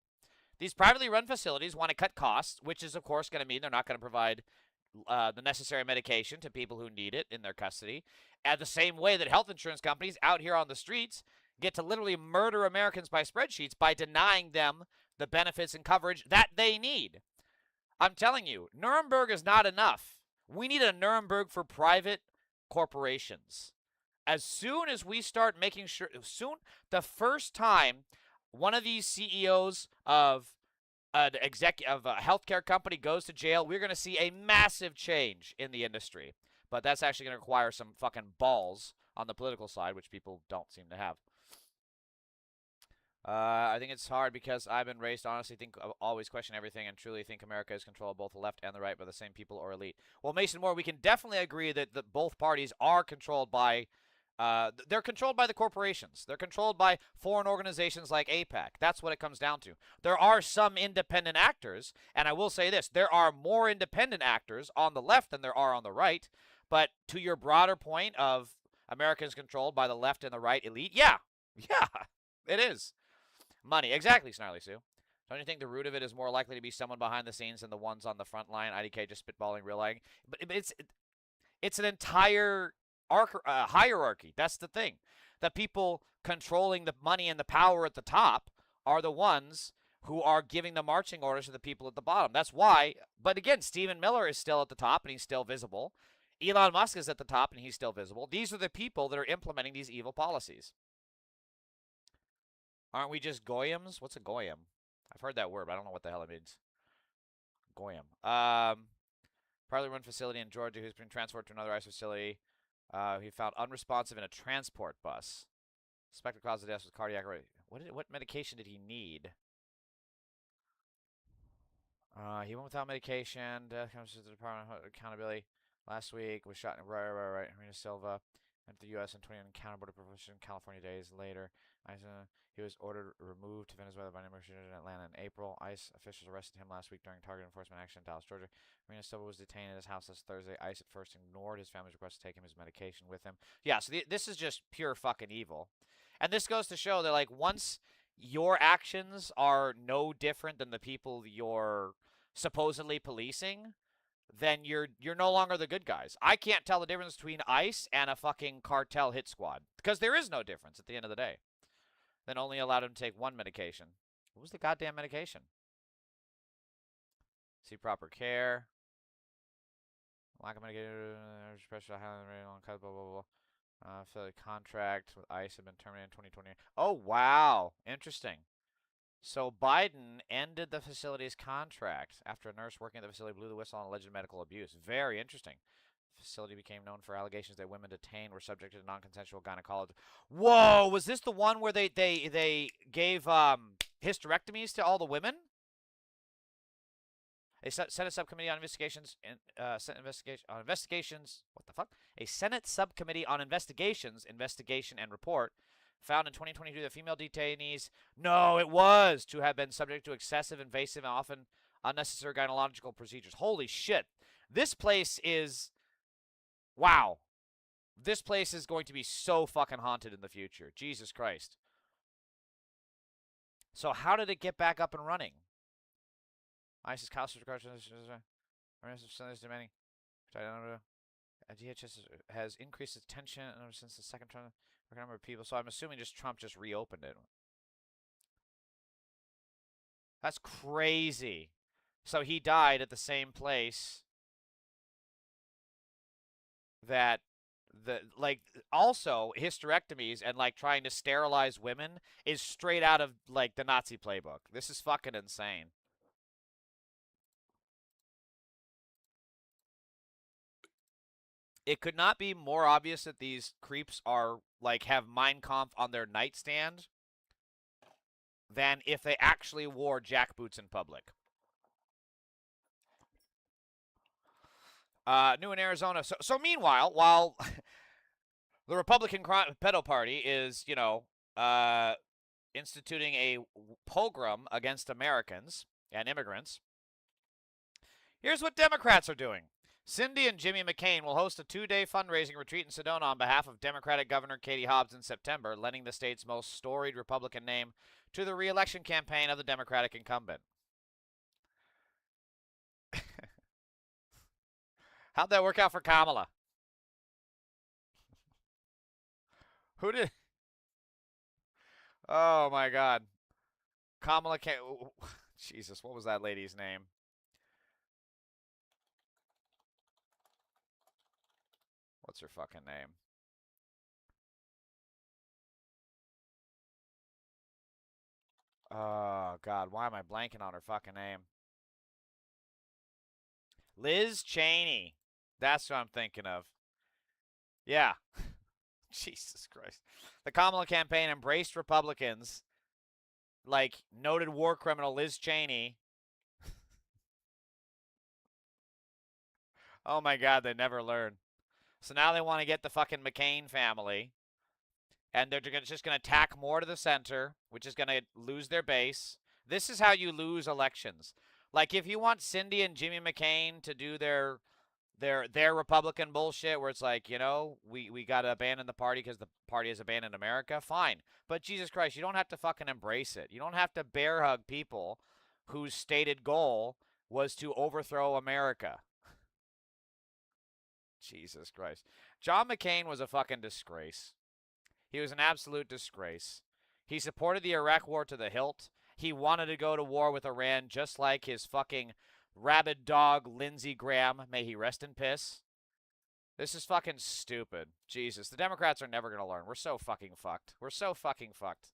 These privately run facilities want to cut costs, which is, of course, going to mean they're not going to provide the necessary medication to people who need it in their custody. At the same way that health insurance companies out here on the streets get to literally murder Americans by spreadsheets by denying them the benefits and coverage that they need. I'm telling you, Nuremberg is not enough. We need a Nuremberg for private corporations. As soon as we start making sure, the first time one of these CEOs of a healthcare company goes to jail, we're going to see a massive change in the industry. But that's actually going to require some fucking balls on the political side, which people don't seem to have. I think it's hard because I've been raised to honestly think, always question everything, and truly think America is controlled both the left and the right by the same people or elite. Well, Mason Moore, we can definitely agree that both parties are controlled by they're controlled by the corporations. They're controlled by foreign organizations like AIPAC. That's what it comes down to. There are some independent actors, and I will say this, there are more independent actors on the left than there are on the right. But to your broader point of America is controlled by the left and the right elite, yeah, it is. Money, exactly, Snarly Sue. Don't you think the root of it is more likely to be someone behind the scenes than the ones on the front line? IDK just spitballing, real lying. But it's an entire hierarchy. That's the thing. The people controlling the money and the power at the top are the ones who are giving the marching orders to the people at the bottom. That's why, but again, Stephen Miller is still at the top and he's still visible. Elon Musk is at the top and he's still visible. These are the people that are implementing these evil policies. Aren't we just goyams? What's a goyam? I've heard that word, but I don't know what the hell it means. Goyam. Partly run facility in Georgia who's been transferred to another ICE facility. He found unresponsive in a transport bus. Suspected cause of death was cardiac arrest. What medication did he need? He went without medication. Death comes to the Department of Accountability last week. Was shot in right. Marina Silva went to the U.S. and 20 encounter border provision California days later. He was ordered removed to Venezuela by an emergency in Atlanta in April. ICE officials arrested him last week during target enforcement action in Dallas, Georgia. Marina Silva was detained at his house last Thursday. ICE at first ignored his family's request to take him his medication with him. Yeah, so this is just pure fucking evil. And this goes to show that, like, once your actions are no different than the people you're supposedly policing, then you're no longer the good guys. I can't tell the difference between ICE and a fucking cartel hit squad because there is no difference at the end of the day. Then only allowed him to take one medication. What was the goddamn medication? See proper care. Lack of medication. Special blah blah blah. Affiliate contract with ICE had been terminated in 2020. Oh wow, interesting. So Biden ended the facility's contract after a nurse working at the facility blew the whistle on alleged medical abuse. Very interesting. The facility became known for allegations that women detained were subjected to non-consensual gynecology. Whoa, was this the one where they gave hysterectomies to all the women? A Senate subcommittee on investigations investigations. What the fuck? A Senate subcommittee on investigations, investigation and report found in 2022 that female detainees, no, it was to have been subject to excessive, invasive, and often unnecessary gynecological procedures. Holy shit! This place is, wow. This place is going to be so fucking haunted in the future. Jesus Christ. So how did it get back up and running? ICE's cost demanding. DHS has increased its tension since the second term. A number of people. So I'm assuming just Trump just reopened it. That's crazy. So he died at the same place that also hysterectomies and like trying to sterilize women is straight out of like the Nazi playbook. This is fucking insane. It could not be more obvious that these creeps are like have Mein Kampf on their nightstand than if they actually wore jackboots in public. New in Arizona. So meanwhile, while the Republican pedo party is, instituting a pogrom against Americans and immigrants, here's what Democrats are doing. Cindy and Jimmy McCain will host a 2-day fundraising retreat in Sedona on behalf of Democratic Governor Katie Hobbs in September, lending the state's most storied Republican name to the re-election campaign of the Democratic incumbent. How'd that work out for Kamala? Who did? Oh my God. Kamala can't. Jesus, what was that lady's name? What's her fucking name? Oh, God. Why am I blanking on her fucking name? Liz Cheney. That's what I'm thinking of. Yeah. Jesus Christ. The Kamala campaign embraced Republicans like noted war criminal Liz Cheney. Oh, my God. They never learn. So now they want to get the fucking McCain family. And they're just going to tack more to the center, which is going to lose their base. This is how you lose elections. Like, if you want Cindy and Jimmy McCain to do their Republican bullshit where it's like, we got to abandon the party because the party has abandoned America, fine. But Jesus Christ, you don't have to fucking embrace it. You don't have to bear hug people whose stated goal was to overthrow America. Jesus Christ. John McCain was a fucking disgrace. He was an absolute disgrace. He supported the Iraq war to the hilt. He wanted to go to war with Iran just like his fucking rabid dog, Lindsey Graham. May he rest in piss. This is fucking stupid. Jesus. The Democrats are never going to learn. We're so fucking fucked. We're so fucking fucked.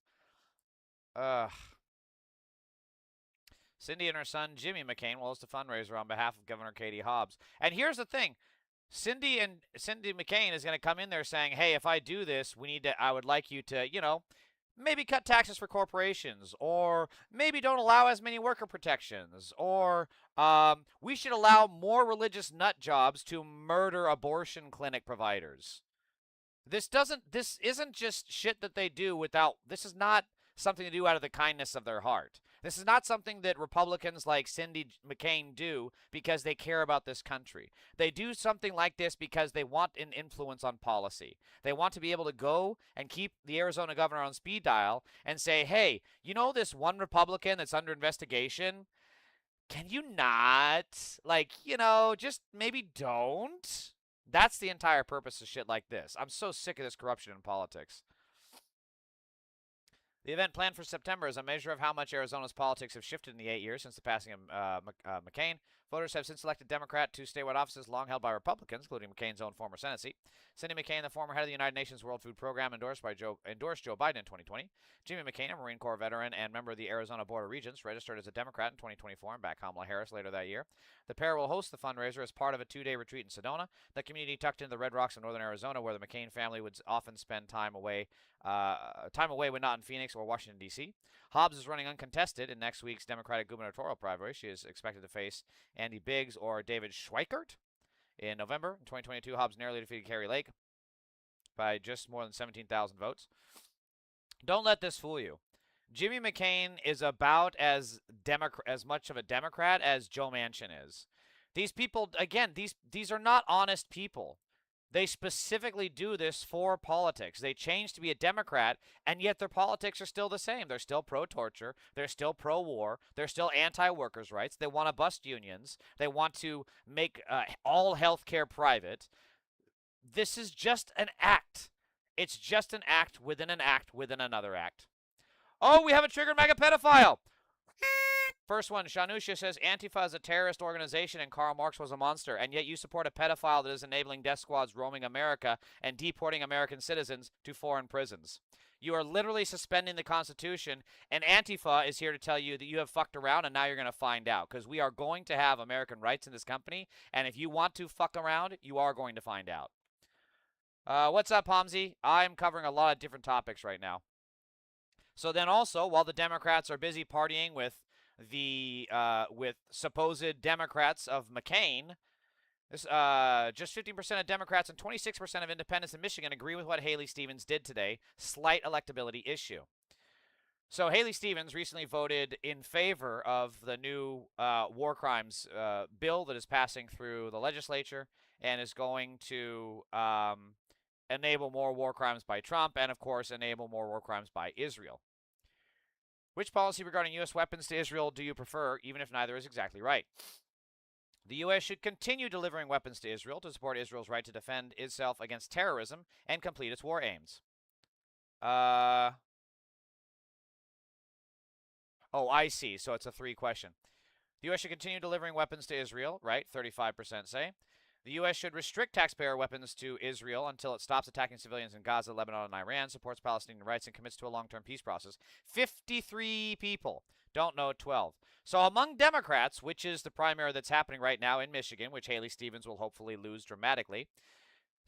Ugh. Cindy and her son Jimmy McCain will host a fundraiser on behalf of Governor Katie Hobbs. And here's the thing. Cindy McCain is going to come in there saying, "Hey, if I do this, I would like you to, maybe cut taxes for corporations, or maybe don't allow as many worker protections, or we should allow more religious nut jobs to murder abortion clinic providers." This isn't just shit that they do without, this is not something to do out of the kindness of their heart. This is not something that Republicans like Cindy McCain do because they care about this country. They do something like this because they want an influence on policy. They want to be able to go and keep the Arizona governor on speed dial and say, "Hey, you know this one Republican that's under investigation? Can you not, just maybe don't?" That's the entire purpose of shit like this. I'm so sick of this corruption in politics. The event planned for September is a measure of how much Arizona's politics have shifted in the 8 years since the passing of McCain. Voters have since elected Democrat to statewide offices long held by Republicans, including McCain's own former Senate seat. Cindy McCain, the former head of the United Nations World Food Program, endorsed Joe Biden in 2020. Jimmy McCain, a Marine Corps veteran and member of the Arizona Board of Regents, registered as a Democrat in 2024 and backed Kamala Harris later that year. The pair will host the fundraiser as part of a 2-day retreat in Sedona, the community tucked into the Red Rocks of northern Arizona, where the McCain family would often spend time away when not in Phoenix or Washington, D.C. Hobbs is running uncontested in next week's Democratic gubernatorial primary. She is expected to face Andy Biggs or David Schweikert. In November in 2022, Hobbs narrowly defeated Carrie Lake by just more than 17,000 votes. Don't let this fool you. Jimmy McCain is about as much of a Democrat as Joe Manchin is. These people, again, these are not honest people. They specifically do this for politics. They change to be a Democrat, and yet their politics are still the same. They're still pro-torture. They're still pro-war. They're still anti-workers' rights. They want to bust unions. They want to make all health care private. This is just an act. It's just an act within another act. Oh, we have a triggered mega pedophile. First one, Shanusha says Antifa is a terrorist organization and Karl Marx was a monster, and yet you support a pedophile that is enabling death squads roaming America and deporting American citizens to foreign prisons. You are literally suspending the Constitution, and Antifa is here to tell you that you have fucked around, and now you're going to find out, because we are going to have American rights in this company, and if you want to fuck around, you are going to find out. What's up, Hamzi? I'm covering a lot of different topics right now. So then also, while the Democrats are busy partying with supposed Democrats of McCain, just 15% of Democrats and 26% of independents in Michigan agree with what Haley Stevens did today. Slight electability issue. So Haley Stevens recently voted in favor of the new war crimes bill that is passing through the legislature and is going to enable more war crimes by Trump and, of course, enable more war crimes by Israel. Which policy regarding U.S. weapons to Israel do you prefer, even if neither is exactly right? The U.S. should continue delivering weapons to Israel to support Israel's right to defend itself against terrorism and complete its war aims. Oh, I see. So it's a 3 question. The U.S. should continue delivering weapons to Israel, right? 35% say. The U.S. should restrict taxpayer weapons to Israel until it stops attacking civilians in Gaza, Lebanon, and Iran, supports Palestinian rights, and commits to a long-term peace process. 53 people. Don't know 12. So among Democrats, which is the primary that's happening right now in Michigan, which Haley Stevens will hopefully lose dramatically,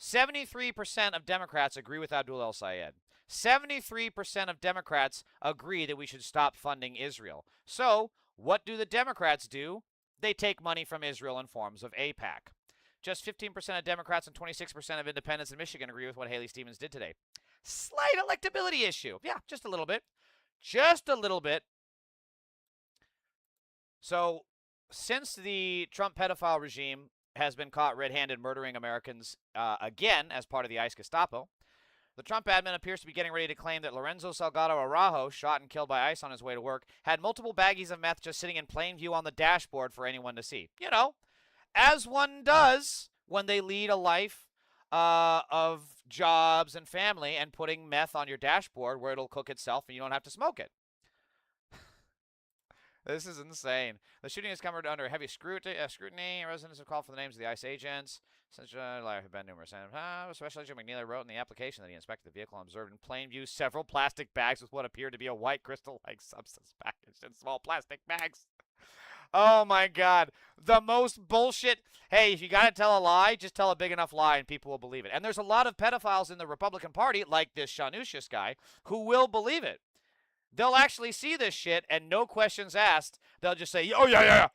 73% of Democrats agree with Abdul El-Sayed. 73% of Democrats agree that we should stop funding Israel. So what do the Democrats do? They take money from Israel in forms of AIPAC. Just 15% of Democrats and 26% of independents in Michigan agree with what Haley Stevens did today. Slight electability issue. Yeah, just a little bit. Just a little bit. So, since the Trump pedophile regime has been caught red-handed murdering Americans again as part of the ICE Gestapo, the Trump admin appears to be getting ready to claim that Lorenzo Salgado Araujo, shot and killed by ICE on his way to work, had multiple baggies of meth just sitting in plain view on the dashboard for anyone to see. You know, as one does when they lead a life of jobs and family and putting meth on your dashboard where it'll cook itself and you don't have to smoke it. This is insane. The shooting has come under heavy scrutiny. Residents have called for the names of the ICE agents. Since life have been numerous, and especially Jim McNeely wrote in the application that he inspected the vehicle and observed in plain view several plastic bags with what appeared to be a white crystal-like substance packaged in small plastic bags. Oh my God, the most bullshit. Hey, if you gotta tell a lie, just tell a big enough lie and people will believe it. And there's a lot of pedophiles in the Republican Party, like this Shanushis guy, who will believe it. They'll actually see this shit and no questions asked. They'll just say, "Oh yeah.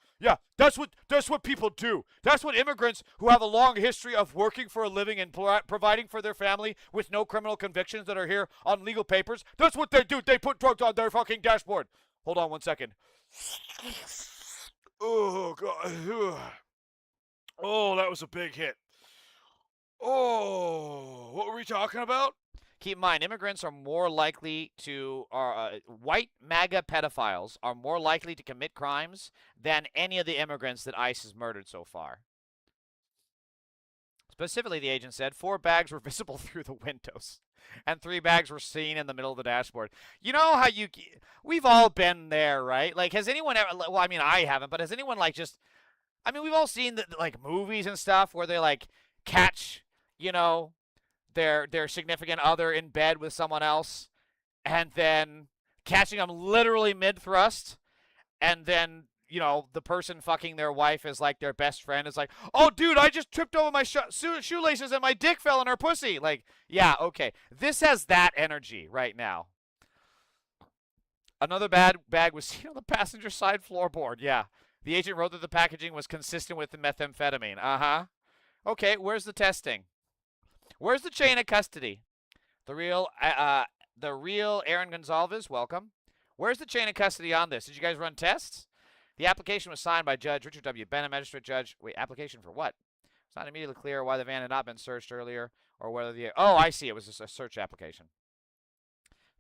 That's what people do. That's what immigrants who have a long history of working for a living and providing for their family with no criminal convictions that are here on legal papers. That's what they do. They put drugs on their fucking dashboard." Hold on 1 second. Oh God. Oh, that was a big hit. Oh, what were we talking about? Keep in mind, immigrants are more likely to, white MAGA pedophiles are more likely to commit crimes than any of the immigrants that ICE has murdered so far. Specifically, the agent said 4 bags were visible through the windows and 3 bags were seen in the middle of the dashboard. You know how we've all been there, right? Like, has anyone ever, well, I mean, I haven't, but has anyone, like, just, I mean, we've all seen, like, movies and stuff where they, like, catch, you know, their significant other in bed with someone else, and then catching them literally mid-thrust, and then, you know, the person fucking their wife is like their best friend. Is like, "Oh, dude, I just tripped over my shoelaces and my dick fell in her pussy." Like, yeah, okay. This has that energy right now. Another bag was seen on the passenger side floorboard. Yeah. The agent wrote that the packaging was consistent with the methamphetamine. Uh-huh. Okay, where's the testing? Where's the chain of custody? The real Aaron Gonzalez, welcome. Where's the chain of custody on this? Did you guys run tests? The application was signed by Judge Richard W. Bennett, magistrate judge. Wait, application for what? It's not immediately clear why the van had not been searched earlier, or whether the... Oh, I see. It was a search application.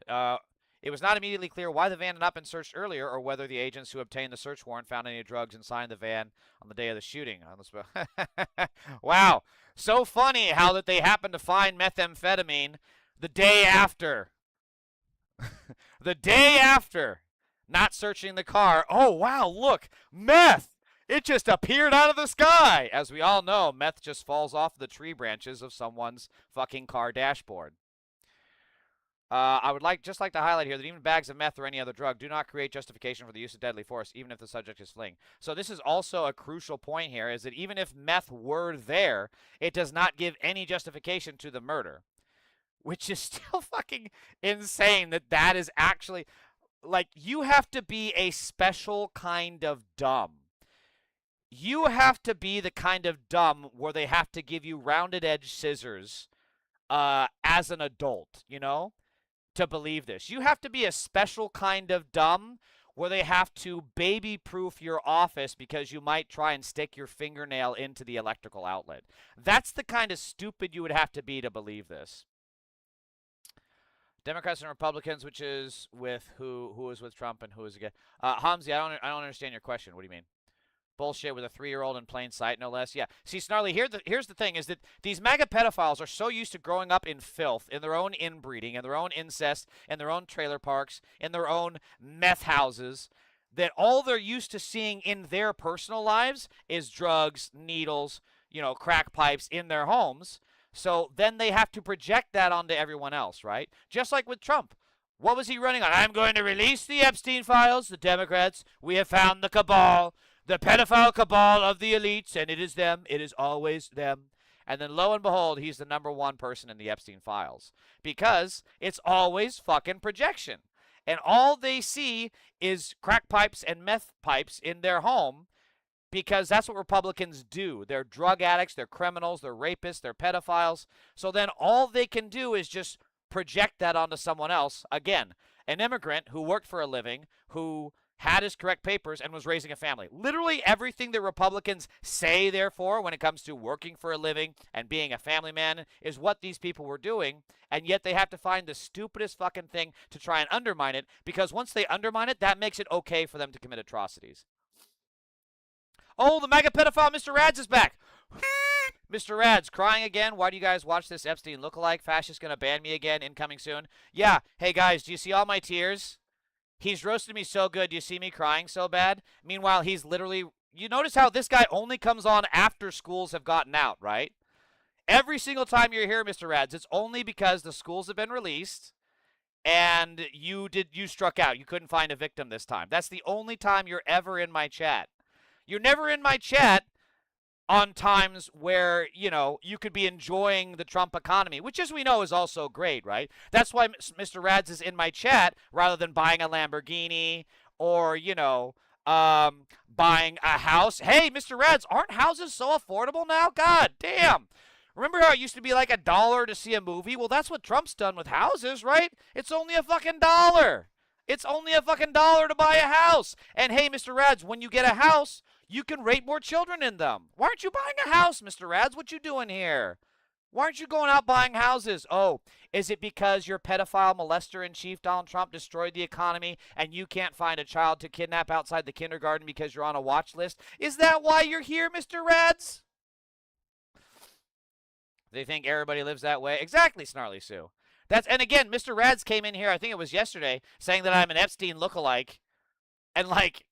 It was not immediately clear why the van had not been searched earlier, or whether the agents who obtained the search warrant found any drugs inside the van on the day of the shooting. Wow. So funny how that they happened to find methamphetamine the day after. The day after not searching the car. Oh, wow, look, meth. It just appeared out of the sky. As we all know, meth just falls off the tree branches of someone's fucking car dashboard. I would just like to highlight here that even bags of meth or any other drug do not create justification for the use of deadly force, even if the subject is fleeing. So this is also a crucial point here, is that even if meth were there, it does not give any justification to the murder, which is still fucking insane that is actually, like, you have to be a special kind of dumb. You have to be the kind of dumb where they have to give you rounded edge scissors as an adult, you know, to believe this. You have to be a special kind of dumb where they have to baby-proof your office because you might try and stick your fingernail into the electrical outlet. That's the kind of stupid you would have to be to believe this. Democrats and Republicans, which is with who is with Trump and who is against. Hamzi, I don't understand your question. What do you mean? Bullshit with a 3-year-old in plain sight, no less. Yeah. See, Snarly, here's the thing, is that these MAGA pedophiles are so used to growing up in filth, in their own inbreeding, in their own incest, in their own trailer parks, in their own meth houses, that all they're used to seeing in their personal lives is drugs, needles, you know, crack pipes in their homes. So then they have to project that onto everyone else, right? Just like with Trump. What was he running on? I'm going to release the Epstein files, the Democrats. We have found the cabal. The pedophile cabal of the elites, and it is them. It is always them. And then lo and behold, he's the #1 person in the Epstein files. Because it's always fucking projection. And all they see is crack pipes and meth pipes in their home, because that's what Republicans do. They're drug addicts, they're criminals, they're rapists, they're pedophiles. So then all they can do is just project that onto someone else. Again, an immigrant who worked for a living, who had his correct papers and was raising a family. Literally everything that Republicans say, therefore, when it comes to working for a living and being a family man is what these people were doing, and yet they have to find the stupidest fucking thing to try and undermine it, because once they undermine it, that makes it okay for them to commit atrocities. Oh, the mega pedophile Mr. Rads is back. Mr. Rads, crying again. Why do you guys watch this Epstein lookalike? Fascist gonna ban me again, incoming soon. Yeah, hey guys, do you see all my tears? He's roasted me so good. Do you see me crying so bad? Meanwhile, he's literally... You notice how this guy only comes on after schools have gotten out, right? Every single time you're here, Mr. Rads, it's only because the schools have been released and you struck out. You couldn't find a victim this time. That's the only time you're ever in my chat. You're never in my chat on times where, you know, you could be enjoying the Trump economy, which, as we know, is also great, right? That's why Mr. Rads is in my chat rather than buying a Lamborghini or, you know, buying a house. Hey, Mr. Rads, aren't houses so affordable now? God damn. Remember how it used to be like $1 to see a movie? Well, that's what Trump's done with houses, right? It's only a fucking dollar. It's only a fucking dollar to buy a house. And hey, Mr. Rads, when you get a house, you can rape more children in them. Why aren't you buying a house, Mr. Rads? What you doing here? Why aren't you going out buying houses? Oh, is it because your pedophile molester in chief, Donald Trump, destroyed the economy and you can't find a child to kidnap outside the kindergarten because you're on a watch list? Is that why you're here, Mr. Rads? They think everybody lives that way. Exactly, Snarly Sue. And again, Mr. Rads came in here, I think it was yesterday, saying that I'm an Epstein lookalike. And like,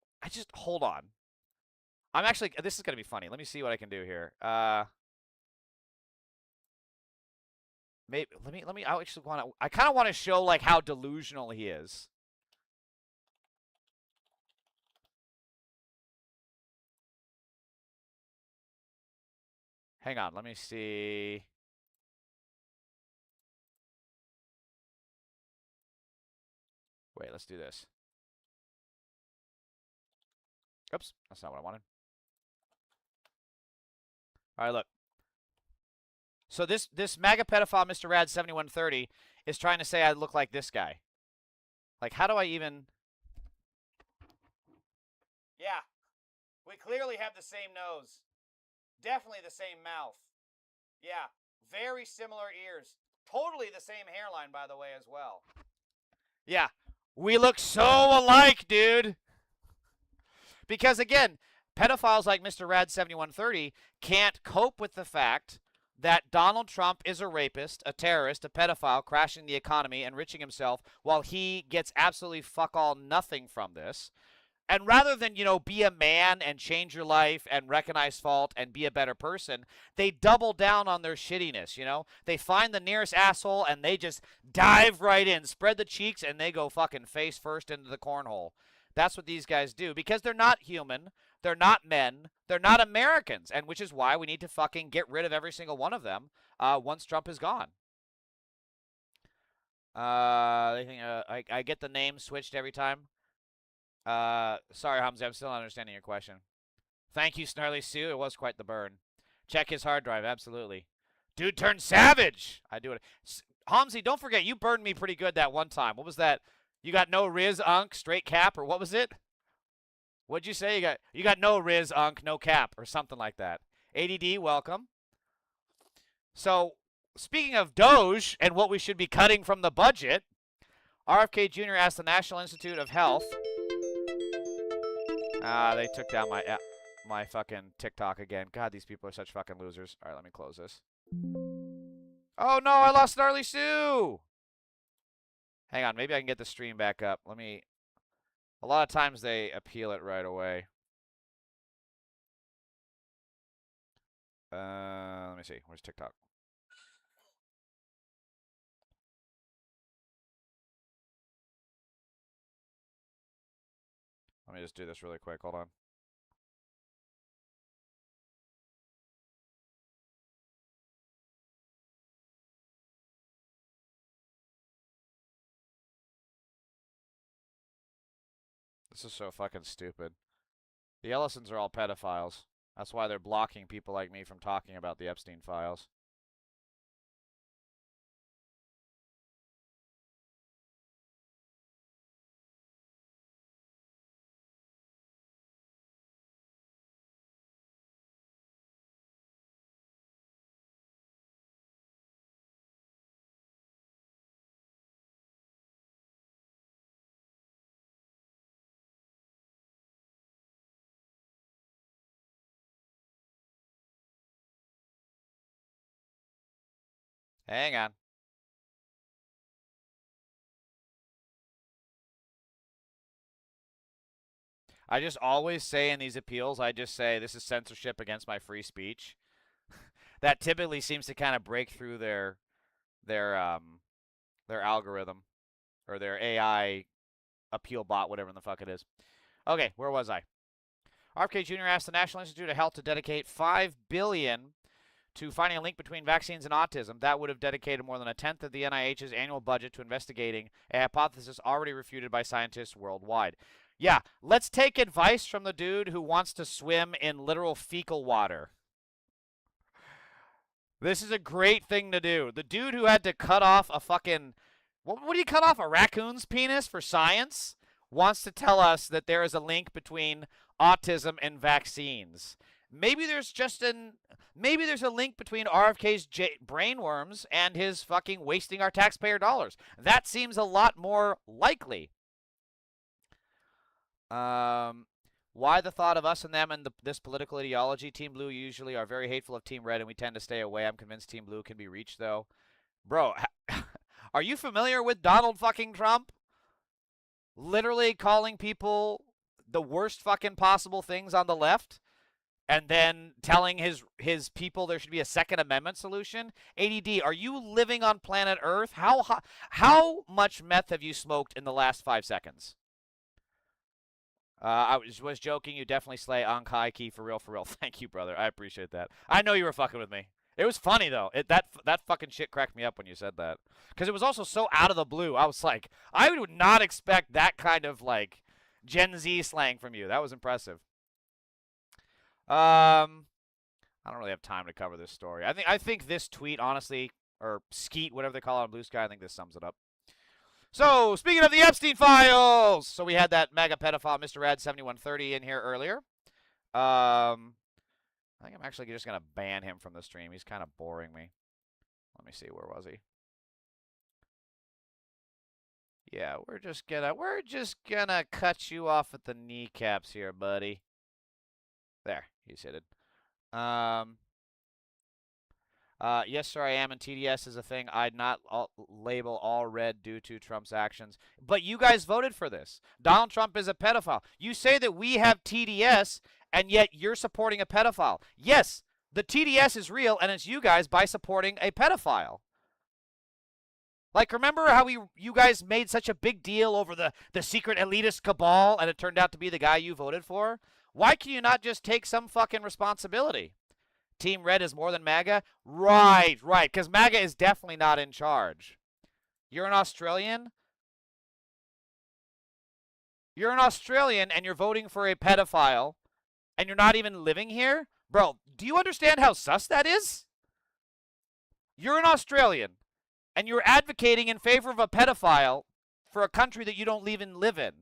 hold on. This is going to be funny. Let me see what I can do here. I kind of want to show like how delusional he is. Hang on, let me see. Wait, let's do this. Oops, that's not what I wanted. All right, look. So this MAGA pedophile, Mr. Rad 7130, is trying to say I look like this guy. Like, how do I even... Yeah, we clearly have the same nose. Definitely the same mouth. Yeah, very similar ears. Totally the same hairline, by the way, as well. Yeah, we look so alike, dude. Because, again, pedophiles like Mr. Rad 7130 can't cope with the fact that Donald Trump is a rapist, a terrorist, a pedophile, crashing the economy, enriching himself, while he gets absolutely fuck all nothing from this. And rather than, you know, be a man and change your life and recognize fault and be a better person, they double down on their shittiness, you know? They find the nearest asshole and they just dive right in, spread the cheeks, and they go fucking face first into the cornhole. That's what these guys do, because they're not human, they're not men, they're not Americans, and which is why we need to fucking get rid of every single one of them once Trump is gone. I think I get the name switched every time. Sorry, Hamza, I'm still not understanding your question. Thank you, Snarly Sue. It was quite the burn. Check his hard drive, absolutely. Dude turned savage. I do it. Hamza, don't forget, you burned me pretty good that one time. What was that? You got no Riz, Unk, straight cap, or what was it? What'd you say? You got no Riz, Unk, no cap, or something like that. ADD, welcome. So, speaking of Doge and what we should be cutting from the budget, RFK Jr. asked the National Institute of Health. They took down my fucking TikTok again. God, these people are such fucking losers. All right, let me close this. Oh no, I lost Gnarly Sue. Hang on, maybe I can get the stream back up. A lot of times they appeal it right away. Let me see. Where's TikTok? Let me just do this really quick. Hold on. This is so fucking stupid. The Ellisons are all pedophiles. That's why they're blocking people like me from talking about the Epstein files. Hang on. I just always say in these appeals, I just say this is censorship against my free speech. That typically seems to kind of break through their algorithm or their AI appeal bot, whatever the fuck it is. Okay, where was I? RFK Jr. asked the National Institute of Health to dedicate $5 billion to finding a link between vaccines and autism. That would have dedicated more than a tenth of the NIH's annual budget to investigating a hypothesis already refuted by scientists worldwide. Yeah, let's take advice from the dude who wants to swim in literal fecal water. This is a great thing to do. The dude who had to cut off a fucking... What did he cut off? A raccoon's penis for science? Wants to tell us that there is a link between autism and vaccines. Maybe there's a link between RFK's brainworms and his fucking wasting our taxpayer dollars. That seems a lot more likely. Why the thought of us and them and this political ideology? Team Blue usually are very hateful of Team Red, and we tend to stay away. I'm convinced Team Blue can be reached, though. Bro, are you familiar with Donald fucking Trump? Literally calling people the worst fucking possible things on the left? And then telling his people there should be a Second Amendment solution? ADD, are you living on planet Earth? How much meth have you smoked in the last 5 seconds? I was joking. You definitely slay Ankai Key for real, for real. Thank you, brother. I appreciate that. I know you were fucking with me. It was funny, though. That fucking shit cracked me up when you said that. Because it was also so out of the blue. I was like, I would not expect that kind of, like, Gen Z slang from you. That was impressive. I don't really have time to cover this story. I think this tweet, honestly, or skeet, whatever they call it on Blue Sky, I think this sums it up. So, speaking of the Epstein files, so we had that mega pedophile, Mr. Rad 7130, in here earlier. I think I'm actually just gonna ban him from the stream. He's kind of boring me. Let me see, where was he? Yeah, we're just gonna cut you off at the kneecaps here, buddy. There, he's hit it. Yes, sir, I am, and TDS is a thing I'd not label all red due to Trump's actions. But you guys voted for this. Donald Trump is a pedophile. You say that we have TDS, and yet you're supporting a pedophile. Yes, the TDS is real, and it's you guys by supporting a pedophile. Like, remember how you guys made such a big deal over the secret elitist cabal, and it turned out to be the guy you voted for? Why can you not just take some fucking responsibility? Team Red is more than MAGA? Right, because MAGA is definitely not in charge. You're an Australian? You're an Australian and you're voting for a pedophile and you're not even living here? Bro, do you understand how sus that is? You're an Australian and you're advocating in favor of a pedophile for a country that you don't even live in.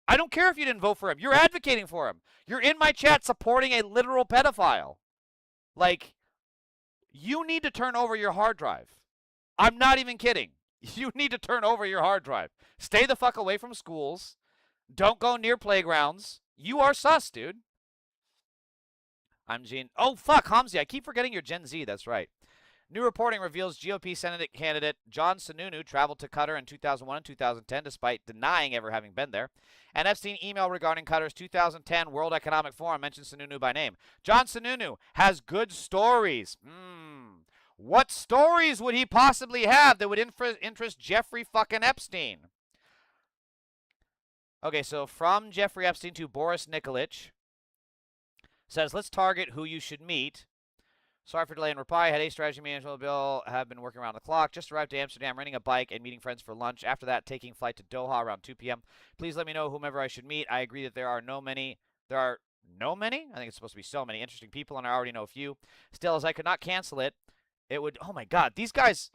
I don't care if you didn't vote for him. You're advocating for him. You're in my chat supporting a literal pedophile. Like, you need to turn over your hard drive. I'm not even kidding. You need to turn over your hard drive. Stay the fuck away from schools. Don't go near playgrounds. You are sus, dude. I'm Gene. Oh, fuck, Hamzi. I keep forgetting you're Gen Z. That's right. New reporting reveals GOP Senate candidate John Sununu traveled to Qatar in 2001 and 2010 despite denying ever having been there. An Epstein email regarding Qatar's 2010 World Economic Forum mentions Sununu by name. John Sununu has good stories. What stories would he possibly have that would interest Jeffrey fucking Epstein? Okay, so from Jeffrey Epstein to Boris Nikolic. Says, let's target who you should meet. Sorry for delay in reply. Had a strategy management bill. Have been working around the clock. Just arrived to Amsterdam, renting a bike and meeting friends for lunch. After that, taking flight to Doha around 2 p.m. Please let me know whomever I should meet. I agree that there are no many. I think it's supposed to be so many interesting people, and I already know a few. Still, as I could not cancel it, it would. Oh my God, these guys.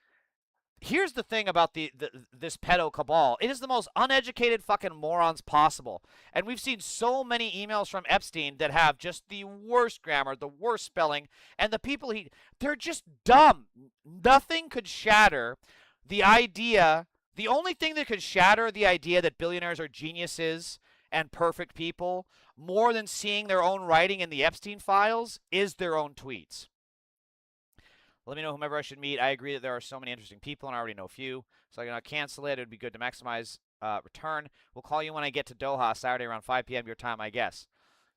Here's the thing about this pedo cabal. It is the most uneducated fucking morons possible. And we've seen so many emails from Epstein that have just the worst grammar, the worst spelling, and the people they're just dumb. Nothing could shatter the idea. The only thing that could shatter the idea that billionaires are geniuses and perfect people more than seeing their own writing in the Epstein files is their own tweets. Let me know whomever I should meet. I agree that there are so many interesting people, and I already know a few. So I'm going to cancel it. It would be good to maximize return. We'll call you when I get to Doha Saturday around 5 p.m. your time, I guess.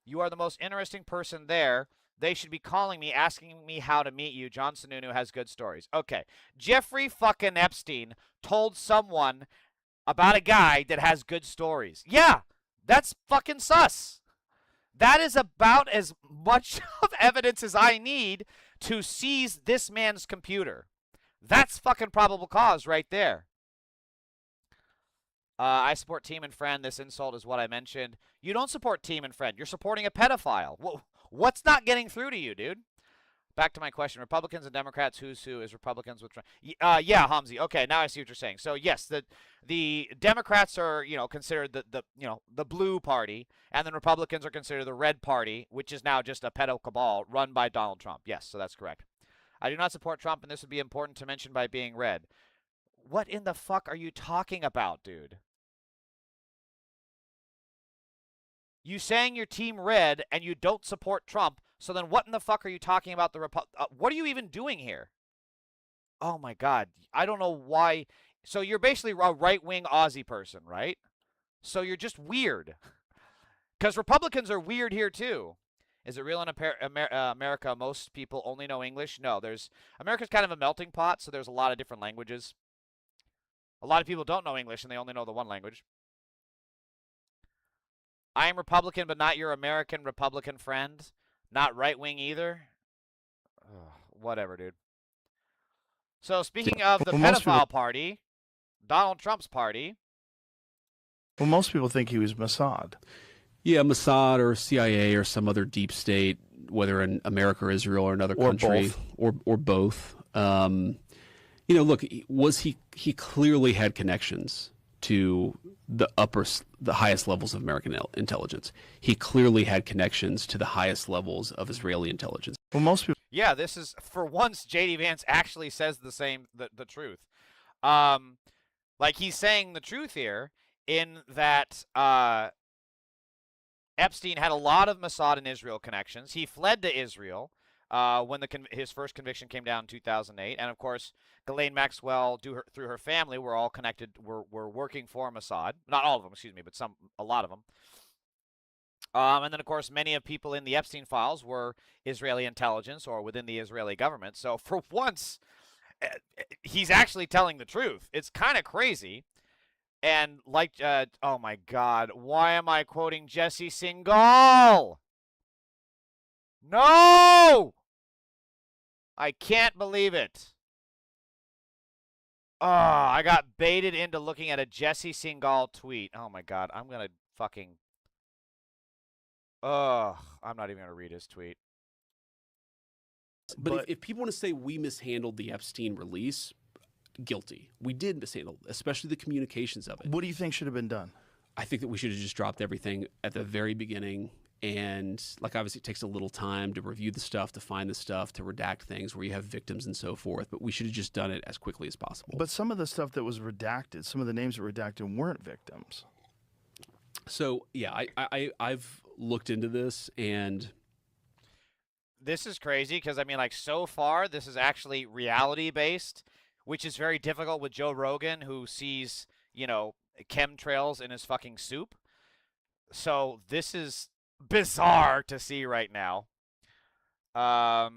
You are the most interesting person there They should be calling me, asking me how to meet you. John Sununu has good stories. Okay. Jeffrey fucking Epstein told someone about a guy that has good stories. Yeah, that's fucking sus. That is about as much of evidence as I need to seize this man's computer. That's fucking probable cause right there. I support Team and Friend. This insult is what I mentioned. You don't support Team and Friend. You're supporting a pedophile. What's not getting through to you, dude? Back to my question. Republicans and Democrats, who's who? Is Republicans with Trump? Yeah, Hamzi. Okay, now I see what you're saying. So yes, the Democrats are, considered the blue party, and then Republicans are considered the red party, which is now just a pedo cabal run by Donald Trump. Yes, so that's correct. I do not support Trump, and this would be important to mention by being red. What in the fuck are you talking about, dude? You saying you're Team Red and you don't support Trump, so then what in the fuck are you talking about what are you even doing here? Oh my God. I don't know why. So you're basically a right-wing Aussie person, right? So you're just weird. Because Republicans are weird here too. Is it real in America? Most people only know English? No, America's kind of a melting pot, so there's a lot of different languages. A lot of people don't know English and they only know the one language. I am Republican, but not your American Republican friend. Not right-wing either. Ugh, whatever, dude. So speaking of the pedophile party, Donald Trump's party. Well, most people think he was Mossad. Yeah, Mossad or CIA or some other deep state, whether in America or Israel or another country. Or both. Look, he clearly had connections to the highest levels of American intelligence. He clearly had connections to the highest levels of Israeli intelligence. Well, most people. Yeah, this is, for once, J.D. Vance actually says the truth. Like, he's saying the truth here in that Epstein had a lot of Mossad and Israel connections. He fled to Israel when his first conviction came down in 2008. And, of course, Ghislaine Maxwell, through her family, were all connected, were working for Mossad. Not all of them, excuse me, but a lot of them. And then, of course, many of people in the Epstein files were Israeli intelligence or within the Israeli government. So, for once, he's actually telling the truth. It's kind of crazy. And, oh, my God, why am I quoting Jesse Singal? No! I can't believe it. Oh, I got baited into looking at a Jesse Singal tweet. Oh, my God, I'm going to fucking... I'm not even going to read his tweet. But if people want to say we mishandled the Epstein release, guilty. We did mishandle, especially the communications of it. What do you think should have been done? I think that we should have just dropped everything at the very beginning. And, obviously it takes a little time to review the stuff, to find the stuff, to redact things where you have victims and so forth. But we should have just done it as quickly as possible. But some of the stuff that was redacted, some of the names that were redacted weren't victims. So, yeah, I've looked into this, and this is crazy because, so far, this is actually reality-based, which is very difficult with Joe Rogan, who sees, chemtrails in his fucking soup. So this is bizarre to see right now. A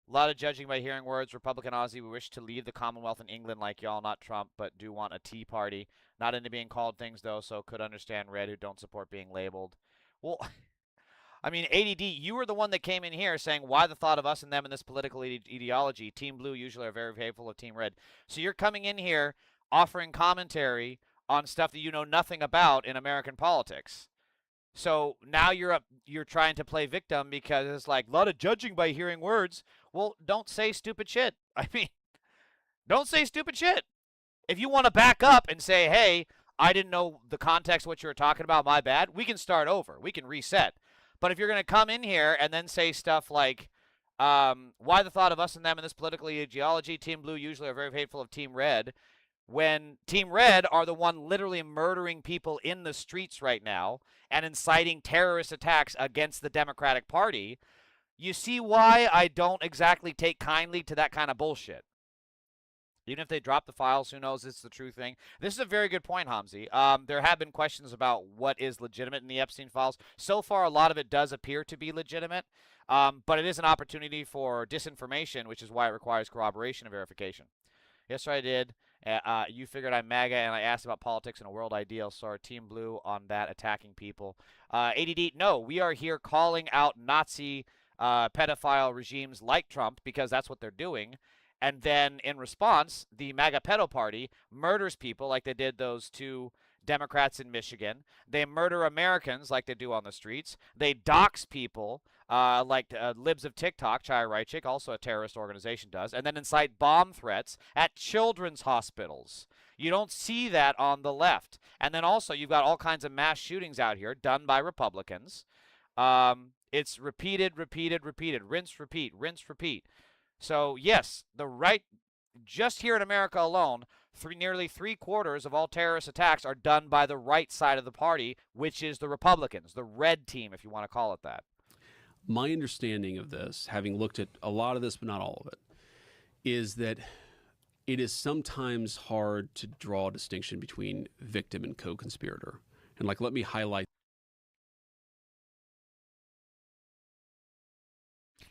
lot of judging by hearing words. Republican Aussie, we wish to leave the Commonwealth in England like y'all, not Trump, but do want a tea party. Not into being called things, though, so could understand red who don't support being labeled. Well, ADD, you were the one that came in here saying, why the thought of us and them in this political ideology? Team Blue usually are very hateful of Team Red. So you're coming in here offering commentary on stuff that you know nothing about in American politics. So now you're trying to play victim because it's like a lot of judging by hearing words. Well, don't say stupid shit. Don't say stupid shit. If you want to back up and say, hey, I didn't know the context of what you were talking about, my bad, we can start over. We can reset. But if you're going to come in here and then say stuff like, why the thought of us and them in this political ideology, Team Blue usually are very hateful of Team Red, when Team Red are the one literally murdering people in the streets right now and inciting terrorist attacks against the Democratic Party, you see why I don't exactly take kindly to that kind of bullshit. Even if they drop the files, who knows? It's the true thing. This is a very good point, Hamzi. There have been questions about what is legitimate in the Epstein files. So far, a lot of it does appear to be legitimate, but it is an opportunity for disinformation, which is why it requires corroboration and verification. Yes, sir, I did. You figured I'm MAGA, and I asked about politics in a world ideal. So our Team Blue on that, attacking people. ADD, no, we are here calling out Nazi pedophile regimes like Trump because that's what they're doing. And then in response, the MAGA pedo party murders people like they did those two Democrats in Michigan. They murder Americans like they do on the streets. They dox people like Libs of TikTok, Chaya Raichik, also a terrorist organization, does, and then incite bomb threats at children's hospitals. You don't see that on the left. And then also you've got all kinds of mass shootings out here done by Republicans. It's repeated, rinse, repeat. So, yes, the right, just here in America alone, nearly 3/4 of all terrorist attacks are done by the right side of the party, which is the Republicans, the red team, if you want to call it that. My understanding of this, having looked at a lot of this, but not all of it, is that it is sometimes hard to draw a distinction between victim and co-conspirator. And let me highlight.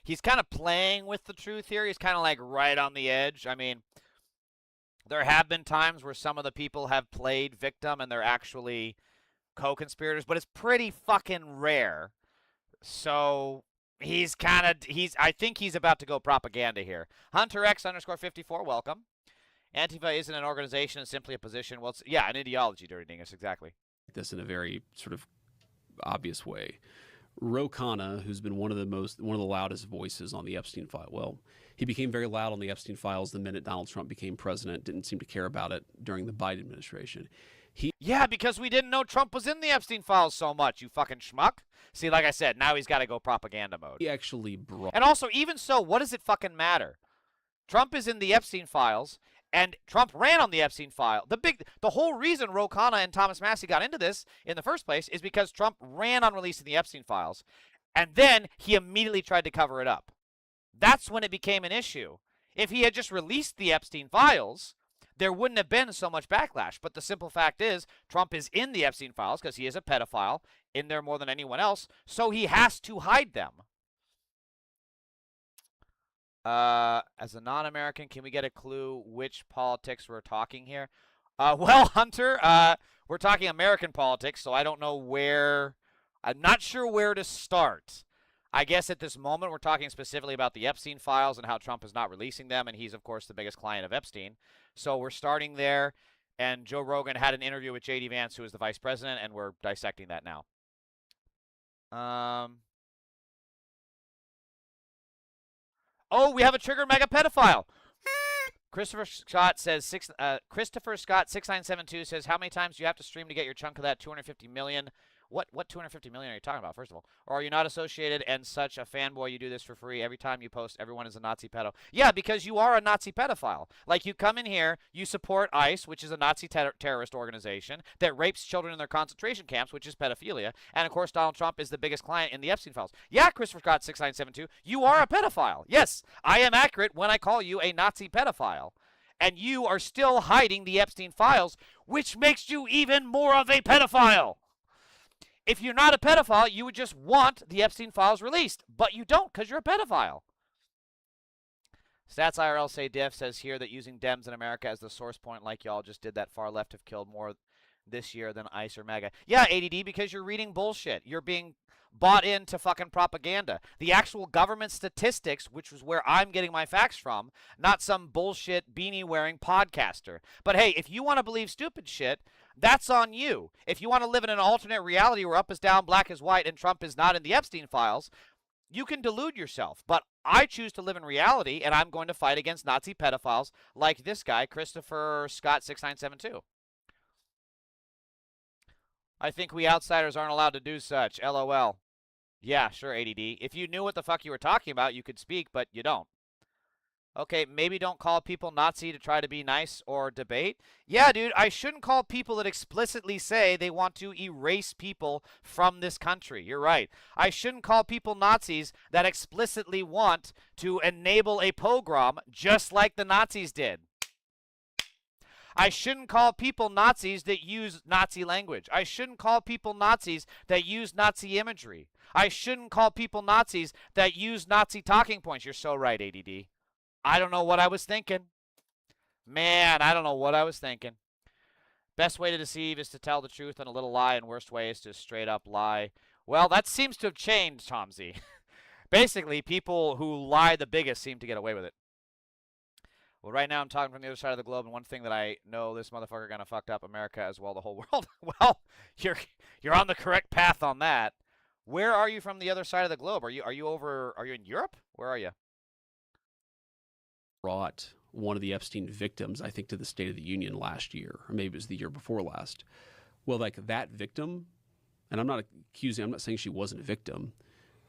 He's kind of playing with the truth here. He's kind of right on the edge. I mean, there have been times where some of the people have played victim and they're actually co-conspirators, but it's pretty fucking rare. So I think he's about to go propaganda here. Hunter X _54, welcome. Antifa isn't an organization, it's simply a position. Well, it's, yeah, an ideology, Dirty Dingus, exactly. This in a very sort of obvious way. Ro Khanna, who's been one of the loudest voices on the Epstein file. Well, he became very loud on the Epstein files the minute Donald Trump became president. Didn't seem to care about it during the Biden administration. Yeah, because we didn't know Trump was in the Epstein files so much, you fucking schmuck. See, like I said, now he's got to go propaganda mode. He actually brought. And also, even so, what does it fucking matter? Trump is in the Epstein files, and Trump ran on the Epstein file. The whole reason Ro Khanna and Thomas Massie got into this in the first place is because Trump ran on releasing the Epstein files, and then he immediately tried to cover it up. That's when it became an issue. If he had just released the Epstein files, there wouldn't have been so much backlash. But the simple fact is, Trump is in the Epstein files because he is a pedophile, in there more than anyone else, so he has to hide them. As a non-American, can we get a clue which politics we're talking here? Well, Hunter, we're talking American politics, so I don't know where. I'm not sure where to start. I guess at this moment we're talking specifically about the Epstein files and how Trump is not releasing them, and he's, of course, the biggest client of Epstein. So we're starting there, and Joe Rogan had an interview with J.D. Vance, who is the vice president, and we're dissecting that now. Oh, we have a triggered mega pedophile. Christopher Scott says Christopher Scott 6972 says, how many times do you have to stream to get your chunk of that 250 million? What 250 million are you talking about, first of all? Or are you not associated and such a fanboy you do this for free? Every time you post, everyone is a Nazi pedo. Yeah, because you are a Nazi pedophile. Like, you come in here, you support ICE, which is a Nazi terrorist organization that rapes children in their concentration camps, which is pedophilia. And, of course, Donald Trump is the biggest client in the Epstein files. Yeah, Christopher Scott 6972, you are a pedophile. Yes, I am accurate when I call you a Nazi pedophile. And you are still hiding the Epstein files, which makes you even more of a pedophile. If you're not a pedophile, you would just want the Epstein files released. But you don't, because you're a pedophile. Stats IRL say Diff says here that using Dems in America as the source point, like y'all just did, that far left have killed more this year than ICE or MAGA. Yeah, ADD, because you're reading bullshit. You're being bought into fucking propaganda. The actual government statistics, which was where I'm getting my facts from, not some bullshit beanie-wearing podcaster. But hey, if you want to believe stupid shit, that's on you. If you want to live in an alternate reality where up is down, black is white, and Trump is not in the Epstein files, you can delude yourself. But I choose to live in reality, and I'm going to fight against Nazi pedophiles like this guy, Christopher Scott 6972. I think we outsiders aren't allowed to do such. LOL. Yeah, sure, ADD. If you knew what the fuck you were talking about, you could speak, but you don't. Okay, maybe don't call people Nazi to try to be nice or debate. Yeah, dude, I shouldn't call people that explicitly say they want to erase people from this country. You're right. I shouldn't call people Nazis that explicitly want to enable a pogrom just like the Nazis did. I shouldn't call people Nazis that use Nazi language. I shouldn't call people Nazis that use Nazi imagery. I shouldn't call people Nazis that use Nazi talking points. You're so right, ADD. I don't know what I was thinking. Man, I don't know what I was thinking. Best way to deceive is to tell the truth and a little lie, and worst way is to straight up lie. Well, that seems to have changed, Tomsy. Basically, people who lie the biggest seem to get away with it. Well, right now I'm talking from the other side of the globe, and one thing that I know this motherfucker gonna fucked up America as well, the whole world. Well, you're on the correct path on that. Where are you from the other side of the globe? Are you in Europe? Where are you? Brought one of the Epstein victims, I think, to the State of the Union last year, or maybe it was the year before last. Well, like that victim, and I'm not saying she wasn't a victim.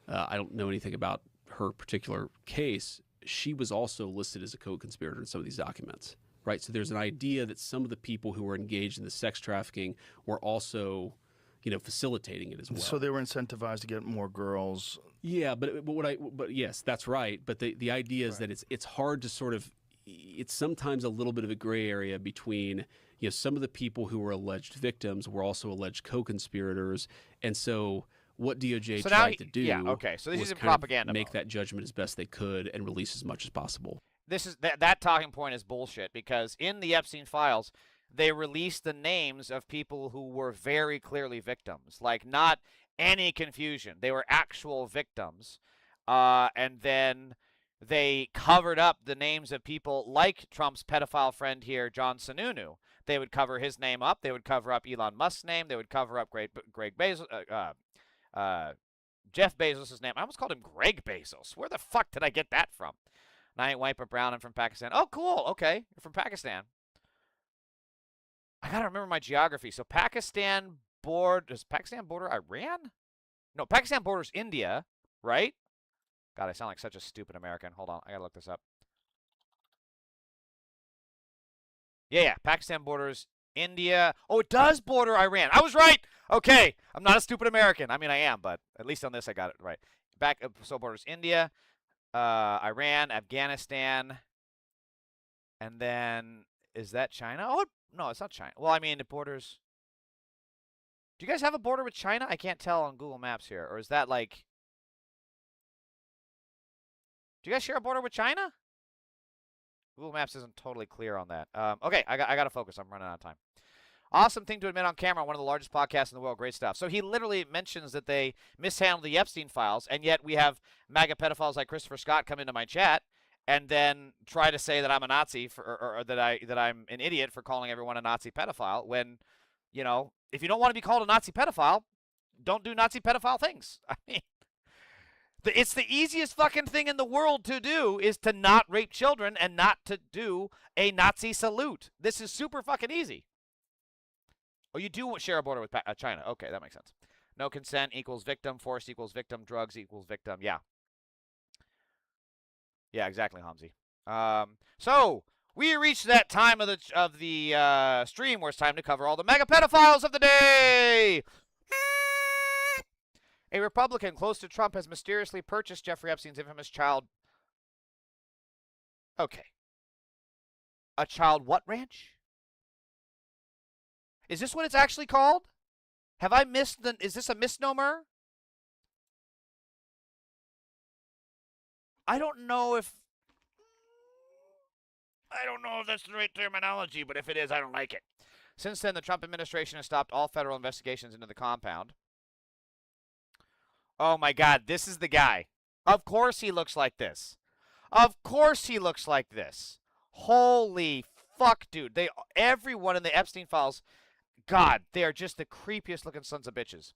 I don't know anything about her particular case. She was also listed as a co-conspirator in some of these documents, right? So there's an idea that some of the people who were engaged in the sex trafficking were also, facilitating it as well. So they were incentivized to get more girls. Yeah, but yes, that's right. But the idea is that it's hard to sort of, it's sometimes a little bit of a gray area between, some of the people who were alleged victims were also alleged co-conspirators, and so what DOJ tried to do, so this was is kind of propaganda make mode. that judgment as best they could and release as much as possible. This is that talking point is bullshit, because in the Epstein files, they released the names of people who were very clearly victims, like not any confusion. They were actual victims, and then they covered up the names of people like Trump's pedophile friend here, John Sununu. They would cover his name up. They would cover up Elon Musk's name. They would cover up Greg Bezos. Jeff Bezos' name. I almost called him Greg Bezos. Where the fuck did I get that from? And I ain't white but brown. I'm from Pakistan. Oh, cool. Okay, you're from Pakistan. I gotta remember my geography. So does Pakistan border Iran? No, Pakistan borders India, right? God, I sound like such a stupid American. Hold on, I gotta look this up. Yeah, Pakistan borders India. Oh, it does border Iran. I was right. Okay, I'm not a stupid American. I mean, I am, but at least on this, I got it right. So borders India, Iran, Afghanistan, and then is that China? Oh, no, it's not China. Well, I mean, it borders. Do you guys have a border with China? I can't tell on Google Maps here, or is that like? Do you guys share a border with China? Google Maps isn't totally clear on that. Okay, I got to focus. I'm running out of time. Awesome thing to admit on camera, one of the largest podcasts in the world. Great stuff. So he literally mentions that they mishandled the Epstein files, and yet we have MAGA pedophiles like Christopher Scott come into my chat and then try to say that I'm a Nazi or that I'm an idiot for calling everyone a Nazi pedophile when, if you don't want to be called a Nazi pedophile, don't do Nazi pedophile things. I mean, it's the easiest fucking thing in the world to do is to not rape children and not to do a Nazi salute. This is super fucking easy. Oh, you do share a border with China. Okay, that makes sense. No consent equals victim. Force equals victim. Drugs equals victim. Yeah. Yeah, exactly, Hamzi. So we reached that time of the stream where it's time to cover all the mega pedophiles of the day. A Republican close to Trump has mysteriously purchased Jeffrey Epstein's infamous child. Okay. A child what ranch? Is this what it's actually called? Have I missed is this a misnomer? I don't know if that's the right terminology, but if it is, I don't like it. Since then, the Trump administration has stopped all federal investigations into the compound. Oh my God, this is the guy. Of course he looks like this. Of course he looks like this. Holy fuck, dude. Everyone in the Epstein files, God, they are just the creepiest looking sons of bitches.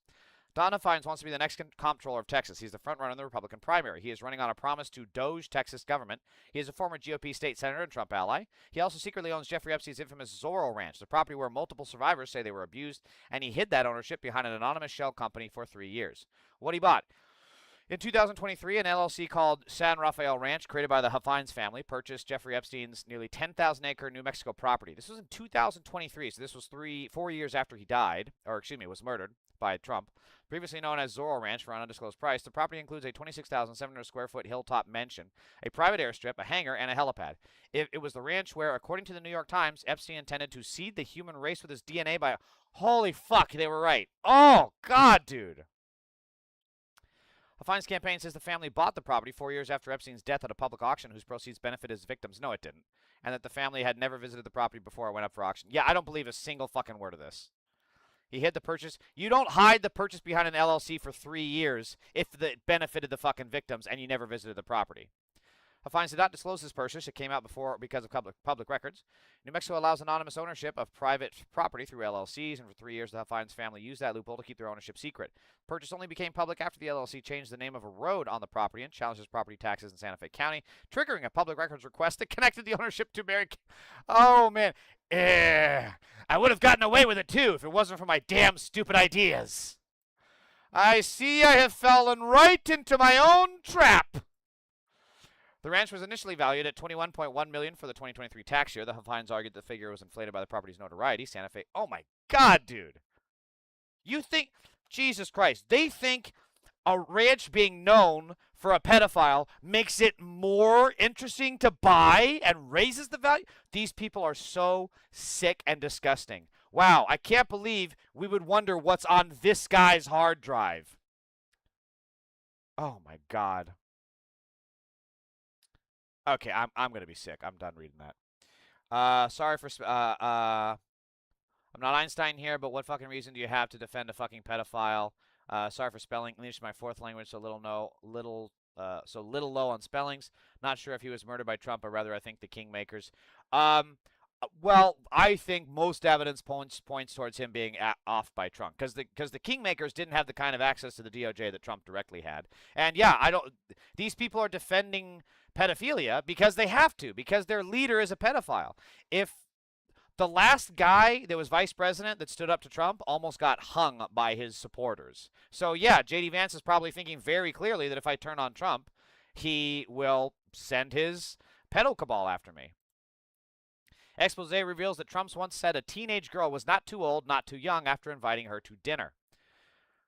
Donna Fines wants to be the next comptroller of Texas. He's the front runner in the Republican primary. He is running on a promise to doge Texas government. He is a former GOP state senator and Trump ally. He also secretly owns Jeffrey Epstein's infamous Zorro Ranch, the property where multiple survivors say they were abused, and he hid that ownership behind an anonymous shell company for 3 years. What he bought? In 2023, an LLC called San Rafael Ranch, created by the Hafines family, purchased Jeffrey Epstein's nearly 10,000-acre New Mexico property. This was in 2023, so this was 4 years after he died, or excuse me, was murdered by Trump. Previously known as Zorro Ranch for an undisclosed price, the property includes a 26,700 square foot hilltop mansion, a private airstrip, a hangar, and a helipad. It was the ranch where, according to the New York Times, Epstein intended to seed the human race with his DNA by... Holy fuck, they were right. Oh, God, dude. Hafines' campaign says the family bought the property 4 years after Epstein's death at a public auction whose proceeds benefited his victims. No, it didn't. And that the family had never visited the property before it went up for auction. Yeah, I don't believe a single fucking word of this. He hid the purchase. You don't hide the purchase behind an LLC for 3 years if it benefited the fucking victims and you never visited the property. Hafines did not disclose his purchase. It came out before because of public records. New Mexico allows anonymous ownership of private property through LLCs, and for 3 years the Hafines family used that loophole to keep their ownership secret. Purchase only became public after the LLC changed the name of a road on the property and challenged his property taxes in Santa Fe County, triggering a public records request that connected the ownership to Mary. Oh, man. I would have gotten away with it, too, if it wasn't for my damn stupid ideas. I see I have fallen right into my own trap. The ranch was initially valued at $21.1 million for the 2023 tax year. The Hafines argued the figure was inflated by the property's notoriety. Santa Fe. Oh my God, dude! You think, Jesus Christ? They think a ranch being known for a pedophile makes it more interesting to buy and raises the value? These people are so sick and disgusting. Wow, I can't believe we would wonder what's on this guy's hard drive. Oh my God. Okay, I'm gonna be sick. I'm done reading that. Sorry for I'm not Einstein here, but what fucking reason do you have to defend a fucking pedophile? Sorry for spelling. English is my fourth language, so little low on spellings. Not sure if he was murdered by Trump, or rather, I think the kingmakers. Well, I think most evidence points towards him being off by Trump, because the kingmakers didn't have the kind of access to the DOJ that Trump directly had. And yeah, these people are defending pedophilia because they have to, because their leader is a pedophile. If the last guy that was vice president that stood up to Trump almost got hung by his supporters. So yeah, J.D. Vance is probably thinking very clearly that if I turn on Trump, he will send his pedo cabal after me. Expose reveals that Trump once said a teenage girl was not too old, not too young after inviting her to dinner.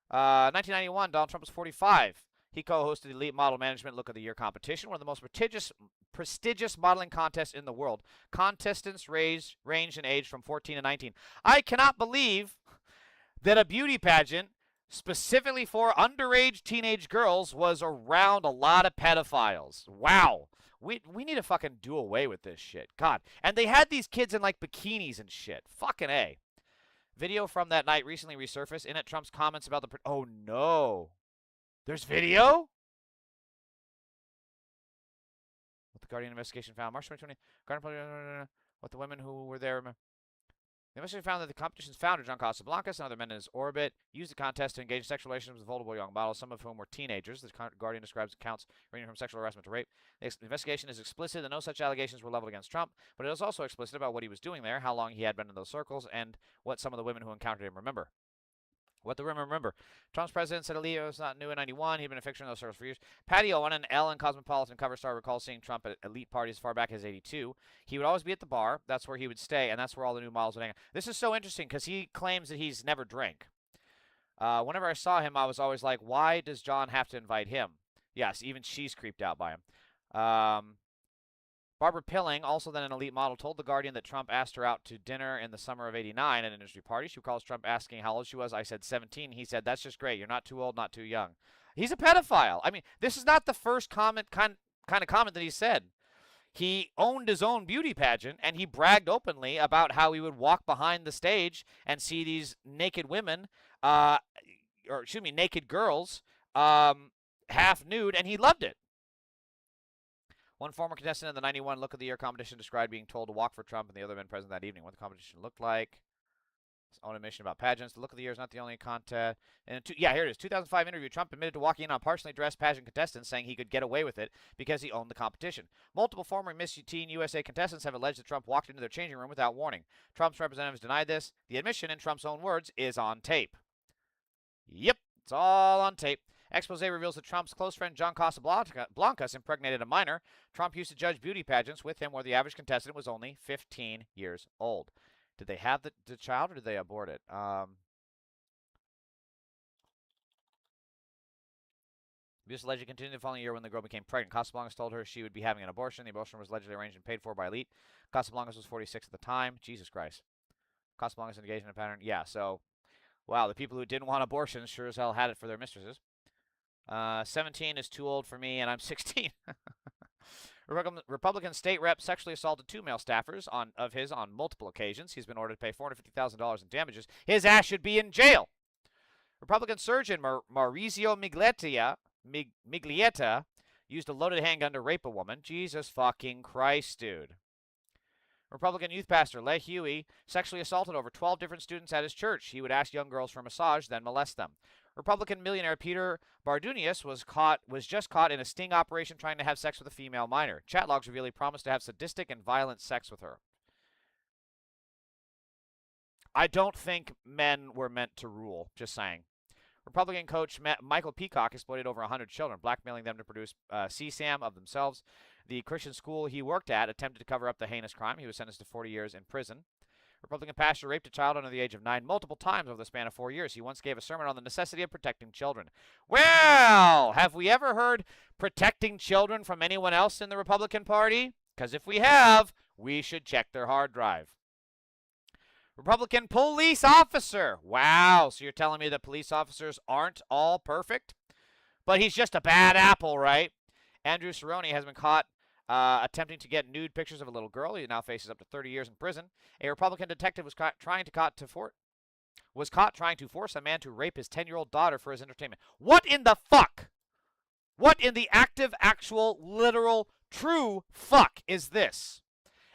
1991, Donald Trump was 45. He co-hosted the Elite Model Management Look of the Year competition, one of the most prestigious modeling contests in the world. Contestants range in age from 14 to 19. I cannot believe that a beauty pageant specifically for underage teenage girls was around a lot of pedophiles. Wow. We need to fucking do away with this shit. God. And they had these kids in like bikinis and shit. Fucking A. Video from that night recently resurfaced. In it, Trump's comments about the... Oh, no. There's video? What the Guardian investigation found. March 2020. What the women who were there... The investigation found that the competition's founder, John Casablancas, and other men in his orbit used the contest to engage in sexual relations with vulnerable young models, some of whom were teenagers. The Guardian describes accounts ranging from sexual harassment to rape. The investigation is explicit that no such allegations were leveled against Trump, but it is also explicit about what he was doing there, how long he had been in those circles, and what some of the women who encountered him remember. What the women remember. Trump's president said Aaliyah was not new in 91. He'd been a fixture in those circles for years. Patty Owen, an Ellen Cosmopolitan cover star, recalls seeing Trump at elite parties as far back as 82. He would always be at the bar. That's where he would stay, and that's where all the new models would hang out. This is so interesting because he claims that he's never drank. Whenever I saw him, I was always like, why does John have to invite him? Yes, even she's creeped out by him. Barbara Pilling, also then an elite model, told The Guardian that Trump asked her out to dinner in the summer of '89 at an industry party. She recalls Trump asking how old she was. I said 17. He said, that's just great. You're not too old, not too young. He's a pedophile. I mean, this is not the first kind of comment that he said. He owned his own beauty pageant, and he bragged openly about how he would walk behind the stage and see these naked women, naked girls, half nude, and he loved it. One former contestant in the 91 Look of the Year competition described being told to walk for Trump and the other men present that evening. What the competition looked like. His own admission about pageants. The Look of the Year is not the only contest. And here it is. 2005 interview. Trump admitted to walking in on partially dressed pageant contestants, saying he could get away with it because he owned the competition. Multiple former Miss Teen USA contestants have alleged that Trump walked into their changing room without warning. Trump's representatives denied this. The admission, in Trump's own words, is on tape. Yep, it's all on tape. Expose reveals that Trump's close friend John Casablancas impregnated a minor. Trump used to judge beauty pageants with him where the average contestant was only 15 years old. Did they have the child or did they abort it? Abuse allegedly continued the following year when the girl became pregnant. Casablancas told her she would be having an abortion. The abortion was allegedly arranged and paid for by Elite. Casablancas was 46 at the time. Jesus Christ. Casablancas engaged in a pattern. Yeah, so, wow, the people who didn't want abortions sure as hell had it for their mistresses. 17 is too old for me, and I'm 16. Republican state rep sexually assaulted 2 male staffers of his on multiple occasions. He's been ordered to pay $450,000 in damages. His ass should be in jail. Republican surgeon Maurizio Miglietta used a loaded handgun to rape a woman. Jesus fucking Christ, dude. Republican youth pastor Le Huey sexually assaulted over 12 different students at his church. He would ask young girls for a massage, then molest them. Republican millionaire Peter Bardunius was just caught in a sting operation trying to have sex with a female minor. Chat logs reveal he promised to have sadistic and violent sex with her. I don't think men were meant to rule, just saying. Republican coach Michael Peacock exploited over 100 children, blackmailing them to produce CSAM of themselves. The Christian school he worked at attempted to cover up the heinous crime. He was sentenced to 40 years in prison. Republican pastor raped a child under the age of 9 multiple times over the span of 4 years. He once gave a sermon on the necessity of protecting children. Well, have we ever heard protecting children from anyone else in the Republican Party? Because if we have, we should check their hard drive. Republican police officer. Wow, so you're telling me that police officers aren't all perfect? But he's just a bad apple, right? Andrew Cerrone has been caught attempting to get nude pictures of a little girl. He now faces up to 30 years in prison. A Republican detective was caught trying to force a man to rape his 10-year-old daughter for his entertainment. What in the fuck? What in the active, actual, literal, true fuck is this?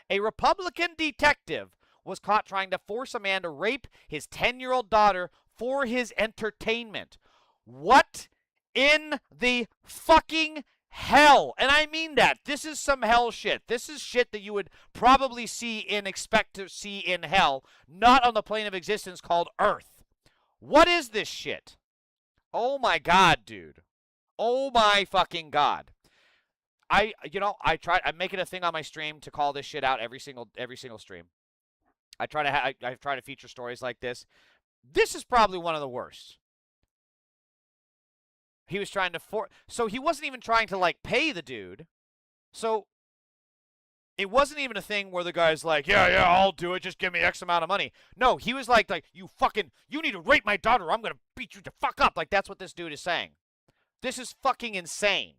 A Republican detective was caught trying to force a man to rape his 10-year-old daughter for his entertainment. What in the fucking hell? And I mean that. This is some hell shit. This is shit that you would probably expect to see in hell, not on the plane of existence called Earth. What is this shit? Oh my God, dude. Oh my fucking God. I make it a thing on my stream to call this shit out every single stream. I try to feature stories like this. This is probably one of the worst. He was trying to so he wasn't even trying to like pay the dude. So it wasn't even a thing where the guy's like, yeah, I'll do it. Just give me X amount of money. No, he was like you need to rape my daughter or I'm going to beat you to fuck up. Like that's what this dude is saying. This is fucking insane.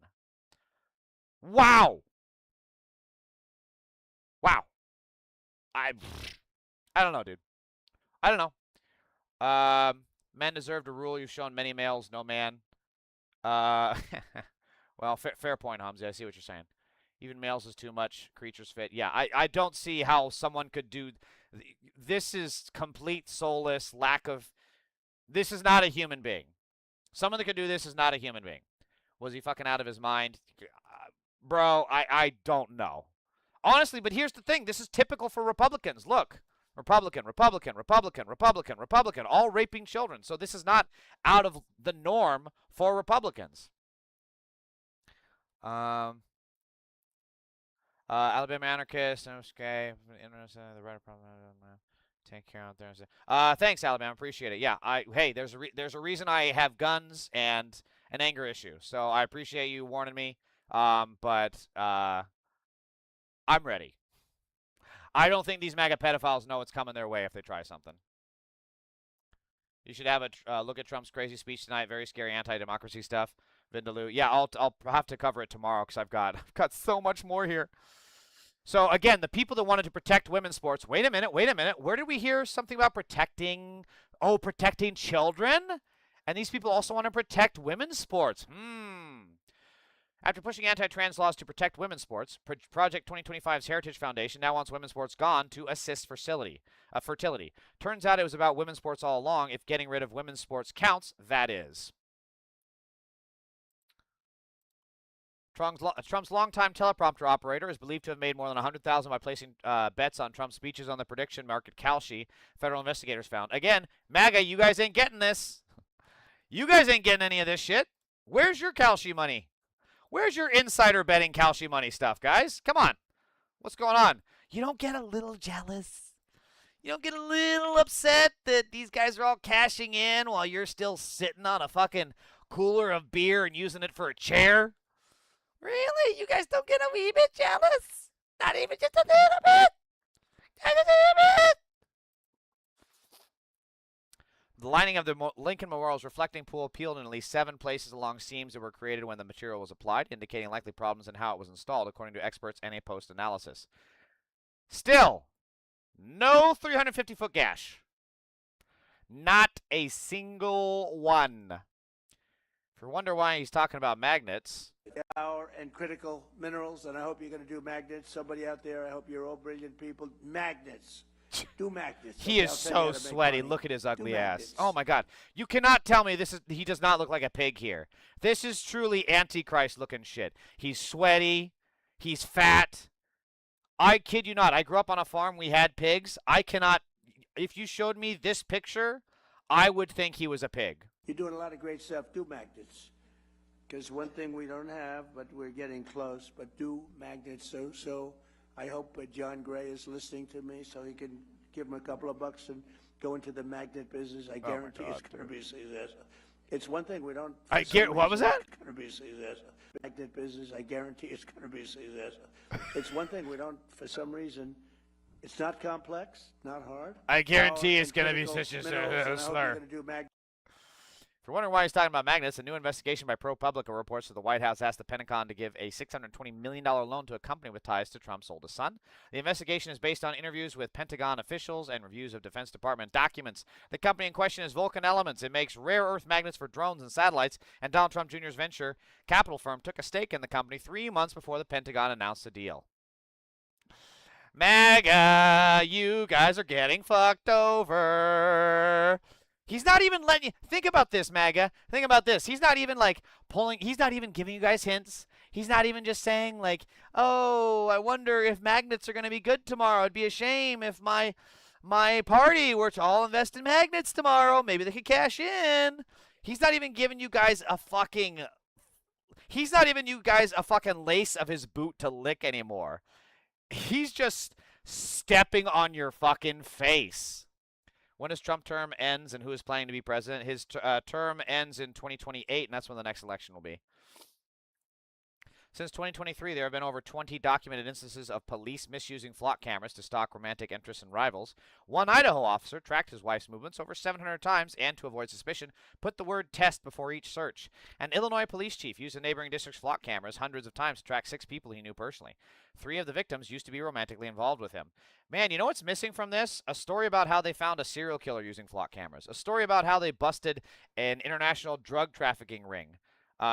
Wow. I don't know, dude. I don't know. Men deserve to rule. You've shown many males, no man. Well, fair point, Hamza. I see what you're saying. Even males is too much. Creatures fit. Yeah, I don't see how someone could do. This is complete soulless lack of. This is not a human being. Someone that could do this is not a human being. Was he fucking out of his mind? Bro, I don't know. Honestly, but here's the thing. This is typical for Republicans. Look. Republican, all raping children. So this is not out of the norm for Republicans. Alabama anarchist, okay, the right problem. Take care out there. Thanks, Alabama, appreciate it. Yeah, hey, there's a reason I have guns and an anger issue. So I appreciate you warning me. But I'm ready. I don't think these MAGA pedophiles know what's coming their way if they try something. You should have a look at Trump's crazy speech tonight. Very scary anti-democracy stuff. Vindaloo. Yeah, I'll have to cover it tomorrow because I've got so much more here. So again, the people that wanted to protect women's sports. Wait a minute. Where did we hear something about protecting children? And these people also want to protect women's sports. After pushing anti-trans laws to protect women's sports, Project 2025's Heritage Foundation now wants women's sports gone to assist fertility. Turns out it was about women's sports all along, if getting rid of women's sports counts, that is. Trump's longtime teleprompter operator is believed to have made more than $100,000 by placing bets on Trump's speeches on the prediction market Kalshi, federal investigators found. Again, MAGA, you guys ain't getting this. You guys ain't getting any of this shit. Where's your Kalshi money? Where's your insider betting Kalshi money stuff, guys? Come on. What's going on? You don't get a little jealous? You don't get a little upset that these guys are all cashing in while you're still sitting on a fucking cooler of beer and using it for a chair? Really? You guys don't get a wee bit jealous? Not even just a little bit? Just a little bit? The lining of the Lincoln Memorial's reflecting pool peeled in at least 7 places along seams that were created when the material was applied, indicating likely problems in how it was installed, according to experts and a post-analysis. Still, no 350-foot gash. Not a single one. If you wonder why he's talking about magnets... Power and critical minerals, and I hope you're going to do magnets. Somebody out there, I hope you're all brilliant people. Magnets. Do magnets. He is so sweaty. Look at his ugly ass. Oh my God! You cannot tell me he does not look like a pig here. This is truly Antichrist looking shit. He's sweaty. He's fat. I kid you not. I grew up on a farm. We had pigs. I cannot. If you showed me this picture, I would think he was a pig. You're doing a lot of great stuff. Do magnets. Because one thing we don't have, but we're getting close. But do magnets. So. I hope John Gray is listening to me so he can give him a couple of bucks and go into the magnet business. I guarantee it's going to be successful. It's one thing we don't... What was that? It's going to be successful. Magnet business, I guarantee it's going to be successful. It's one thing we don't, for some reason, it's not complex, not hard. I guarantee it's going to be such a slur. If you're wondering why he's talking about magnets, a new investigation by ProPublica reports that the White House asked the Pentagon to give a $620 million loan to a company with ties to Trump's oldest son. The investigation is based on interviews with Pentagon officials and reviews of Defense Department documents. The company in question is Vulcan Elements. It makes rare earth magnets for drones and satellites, and Donald Trump Jr.'s venture capital firm took a stake in the company 3 months before the Pentagon announced the deal. MAGA, you guys are getting fucked over. He's not even letting you think about this, MAGA. Think about this. He's not even he's not even giving you guys hints. He's not even just saying oh, I wonder if magnets are going to be good tomorrow. It'd be a shame if my party were to all invest in magnets tomorrow. Maybe they could cash in. He's not even giving you guys a fucking lace of his boot to lick anymore. He's just stepping on your fucking face. When his Trump term ends and who is planning to be president, his term ends in 2028, and that's when the next election will be. Since 2023, there have been over 20 documented instances of police misusing flock cameras to stalk romantic interests and rivals. One Idaho officer tracked his wife's movements over 700 times and, to avoid suspicion, put the word test before each search. An Illinois police chief used a neighboring district's flock cameras hundreds of times to track 6 people he knew personally. 3 of the victims used to be romantically involved with him. Man, you know what's missing from this? A story about how they found a serial killer using flock cameras. A story about how they busted an international drug trafficking ring.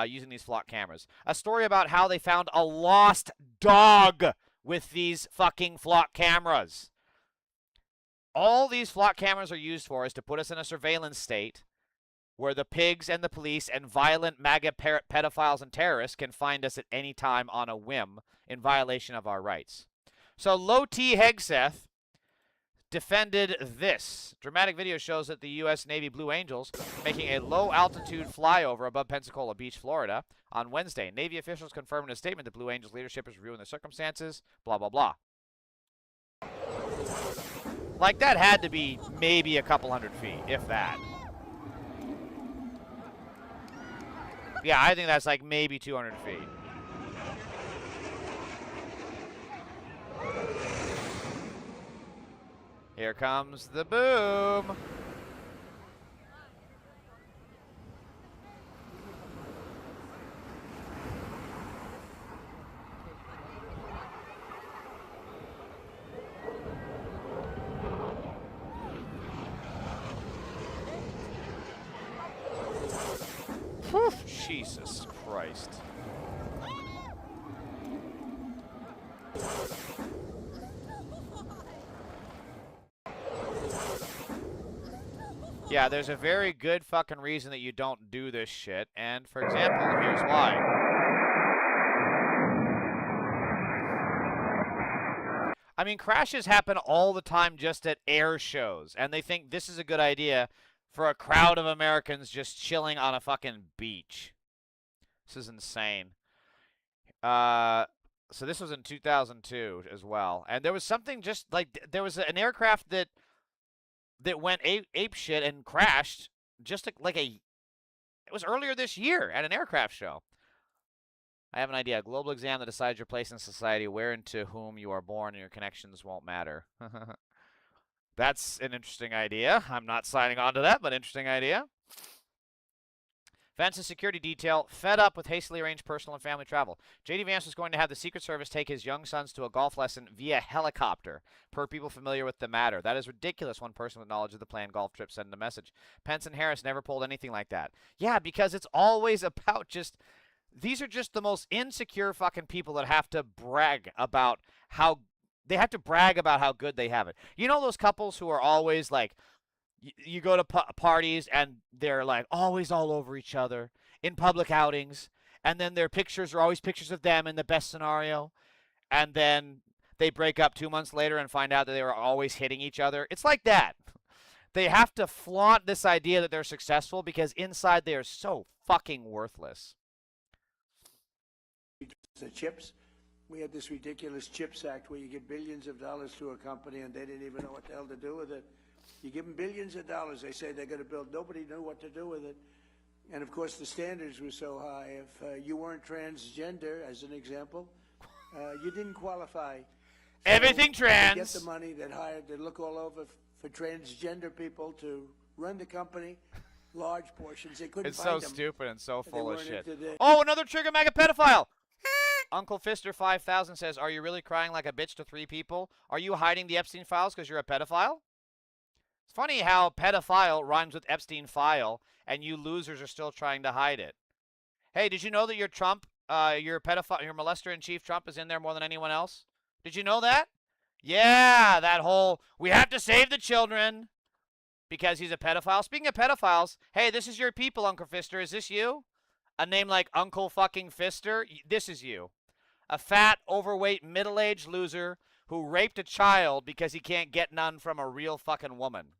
Using these flock cameras. A story about how they found a lost dog with these fucking flock cameras. All these flock cameras are used for is to put us in a surveillance state where the pigs and the police and violent MAGA pedophiles and terrorists can find us at any time on a whim in violation of our rights. So Low T. Hegseth defended this. Dramatic video shows that the U.S. Navy Blue Angels making a low-altitude flyover above Pensacola Beach, Florida, on Wednesday. Navy officials confirmed in a statement that Blue Angels leadership is reviewing the circumstances, blah, blah, blah. That had to be maybe a couple hundred feet, if that. Yeah, I think that's maybe 200 feet. Here comes the boom. Whew, Jesus Christ. Yeah, there's a very good fucking reason that you don't do this shit, and for example, here's why. I mean, crashes happen all the time just at air shows, and they think this is a good idea for a crowd of Americans just chilling on a fucking beach. This is insane. So this was in 2002 as well, and there was something just like there was an aircraft that went ape shit and crashed just like it was earlier this year at an aircraft show. I have an idea. A global exam that decides your place in society, where and to whom you are born, and your connections won't matter. That's an interesting idea. I'm not signing on to that, but interesting idea. Vance's security detail fed up with hastily arranged personal and family travel. J.D. Vance was going to have the Secret Service take his young sons to a golf lesson via helicopter, per people familiar with the matter. That is ridiculous, one person with knowledge of the planned golf trip sent a message. Pence and Harris never pulled anything like that. Yeah, because it's always about just... These are just the most insecure fucking people that have to brag about how... They have to brag about how good they have it. You know those couples who are always like... You go to parties and they're like always all over each other in public outings, and then their pictures are always pictures of them in the best scenario, and then they break up 2 months later and find out that they were always hitting each other. It's like that. They have to flaunt this idea that they're successful because inside they are so fucking worthless. The chips. We had this ridiculous CHIPS Act where you give billions of dollars to a company and they didn't even know what the hell to do with it. You give them billions of dollars, they say they're going to build. Nobody knew what to do with it. And, of course, the standards were so high. If you weren't transgender, as an example, you didn't qualify. So everything trans. Get the money that hired to look all over for transgender people to run the company, large portions. They couldn't It's find so them. stupid and so full of shit. The... Oh, another trigger mega pedophile. Uncle Fister 5000 says, "Are you really crying like a bitch to 3 people? Are you hiding the Epstein files because you're a pedophile?" It's funny how pedophile rhymes with Epstein file, and you losers are still trying to hide it. Hey, did you know that your Trump, your pedophile, your molester-in-chief Trump is in there more than anyone else? Did you know that? Yeah, that whole, we have to save the children because he's a pedophile. Speaking of pedophiles, hey, this is your people, Uncle Fister. Is this you? A name like Uncle fucking Fister? This is you. A fat, overweight, middle-aged loser who raped a child because he can't get none from a real fucking woman.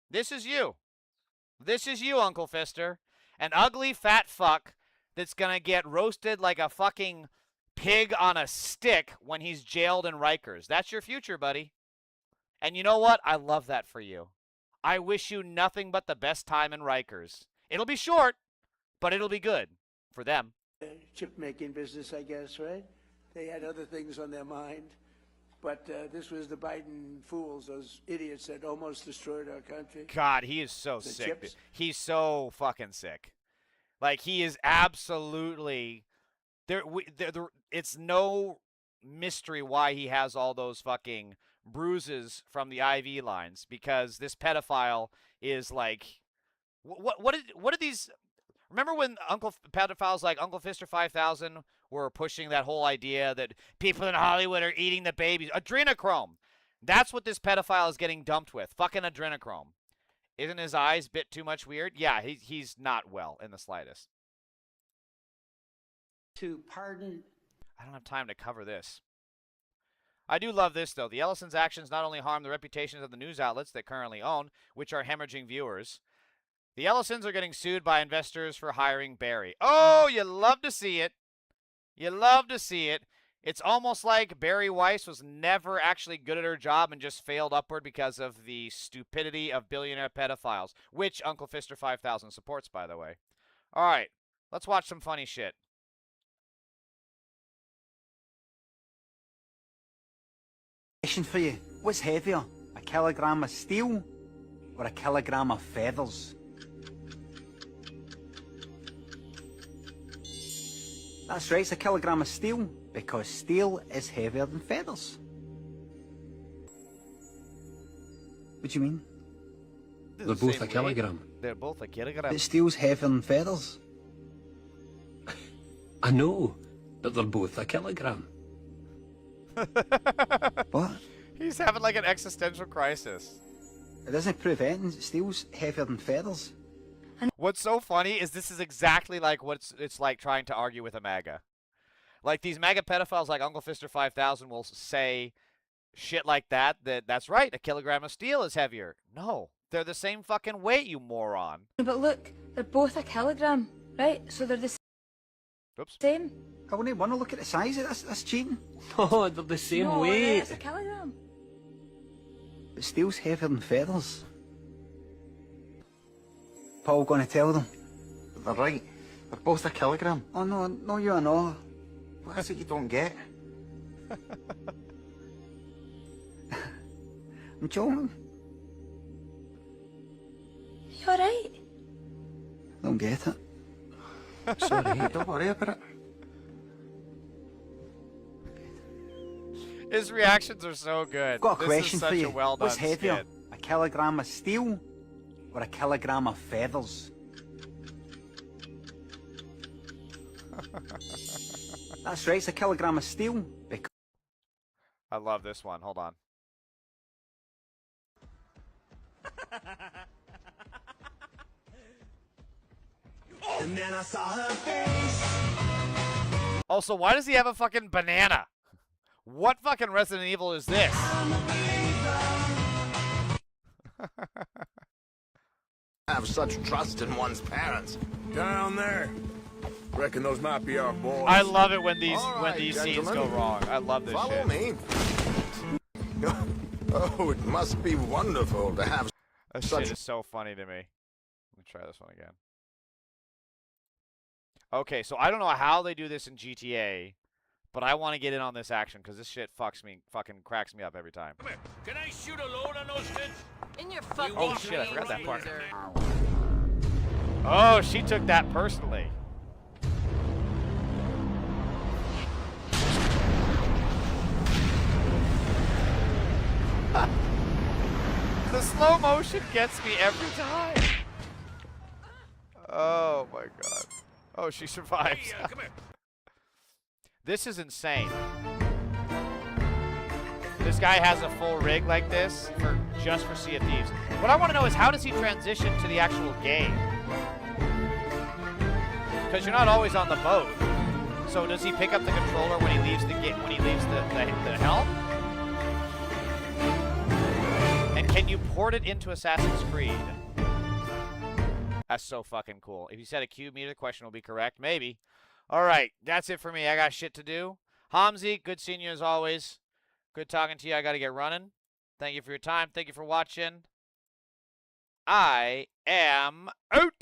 This is you. This is you, Uncle Fister. An ugly fat fuck that's gonna get roasted like a fucking pig on a stick when he's jailed in Rikers. That's your future, buddy. And you know what? I love that for you. I wish you nothing but the best time in Rikers. It'll be short, but it'll be good for them. Chip making business, I guess, right? They had other things on their mind. But this was the Biden fools, those idiots that almost destroyed our country. God, he is so The sick. chips? He's so fucking sick. Like, he is absolutely... It's no mystery why he has all those fucking bruises from the IV lines, because this pedophile is like... What did these... Remember when pedophiles like Uncle Fister 5000 were pushing that whole idea that people in Hollywood are eating the babies? Adrenochrome. That's what this pedophile is getting dumped with. Fucking adrenochrome. Isn't his eyes a bit too much weird? Yeah, he's not well in the slightest. To pardon. I don't have time to cover this. I do love this, though. The Ellisons' actions not only harm the reputations of the news outlets they currently own, which are hemorrhaging viewers. The Ellisons are getting sued by investors for hiring Barry. Oh, you love to see it. You love to see it. It's almost like Barry Weiss was never actually good at her job and just failed upward because of the stupidity of billionaire pedophiles, which Uncle Fister 5000 supports, by the way. All right, let's watch some funny shit. Question for you. What's heavier, a kilogram of steel or a kilogram of feathers? That's right, it's a kilogram of steel, because steel is heavier than feathers. What do you mean? They're both a kilogram. They're both a kilogram. But steel's heavier than feathers. I know, but they're both a kilogram. What? He's having like an existential crisis. It doesn't prove anything. Steel's heavier than feathers. What's so funny is this is exactly like what it's like trying to argue with a MAGA. Like, these MAGA pedophiles like Uncle Fister 5000 will say shit like that's right, a kilogram of steel is heavier. No, they're the same fucking weight, you moron. But look, they're both a kilogram, right? So they're the Oops. Same. I wouldn't want to look at the size of this. That's cheating. Oh, they're the same No, weight. it's a kilogram. But steel's heavier than feathers. Paul going to tell them? They're right. They're both a kilogram. Oh, no, you are not. What is it you don't get? I'm joking. You alright? I don't get it. Sorry, don't worry about it. His reactions are so good. I've got a This question is such for you. a well done What's heavier, skit. a kilogram of steel or a kilogram of feathers? That's right, it's a kilogram of steel. Because I love this one. Hold on. And then I saw her face. Also, why does he have a fucking banana? What fucking Resident Evil is this? Have such trust in one's parents. Down there. Reckon those might be our boys. I love it when these All when right, these scenes gentlemen. go wrong. I love this Follow shit. me. Oh, it must be wonderful to have That such shit is so funny to me. Let me try this one again. Okay, so I don't know how they do this in GTA, but I want to get in on this action because this shit fucking cracks me up every time. Come here. Can I shoot a load on those kids? In your fucking Oh shit, I forgot that part. freezer. Oh, she took that personally. The slow motion gets me every time. Oh my god. Oh, she survives. Hey, come here. This is insane. This guy has a full rig like this just for Sea of Thieves. What I want to know is how does he transition to the actual game? Because you're not always on the boat. So does he pick up the controller when he leaves the the helm? And can you port it into Assassin's Creed? That's so fucking cool. If you said a cube meter, the question will be correct. Maybe. All right, that's it for me. I got shit to do. Hamzi, good seeing you as always. Good talking to you. I got to get running. Thank you for your time. Thank you for watching. I am out.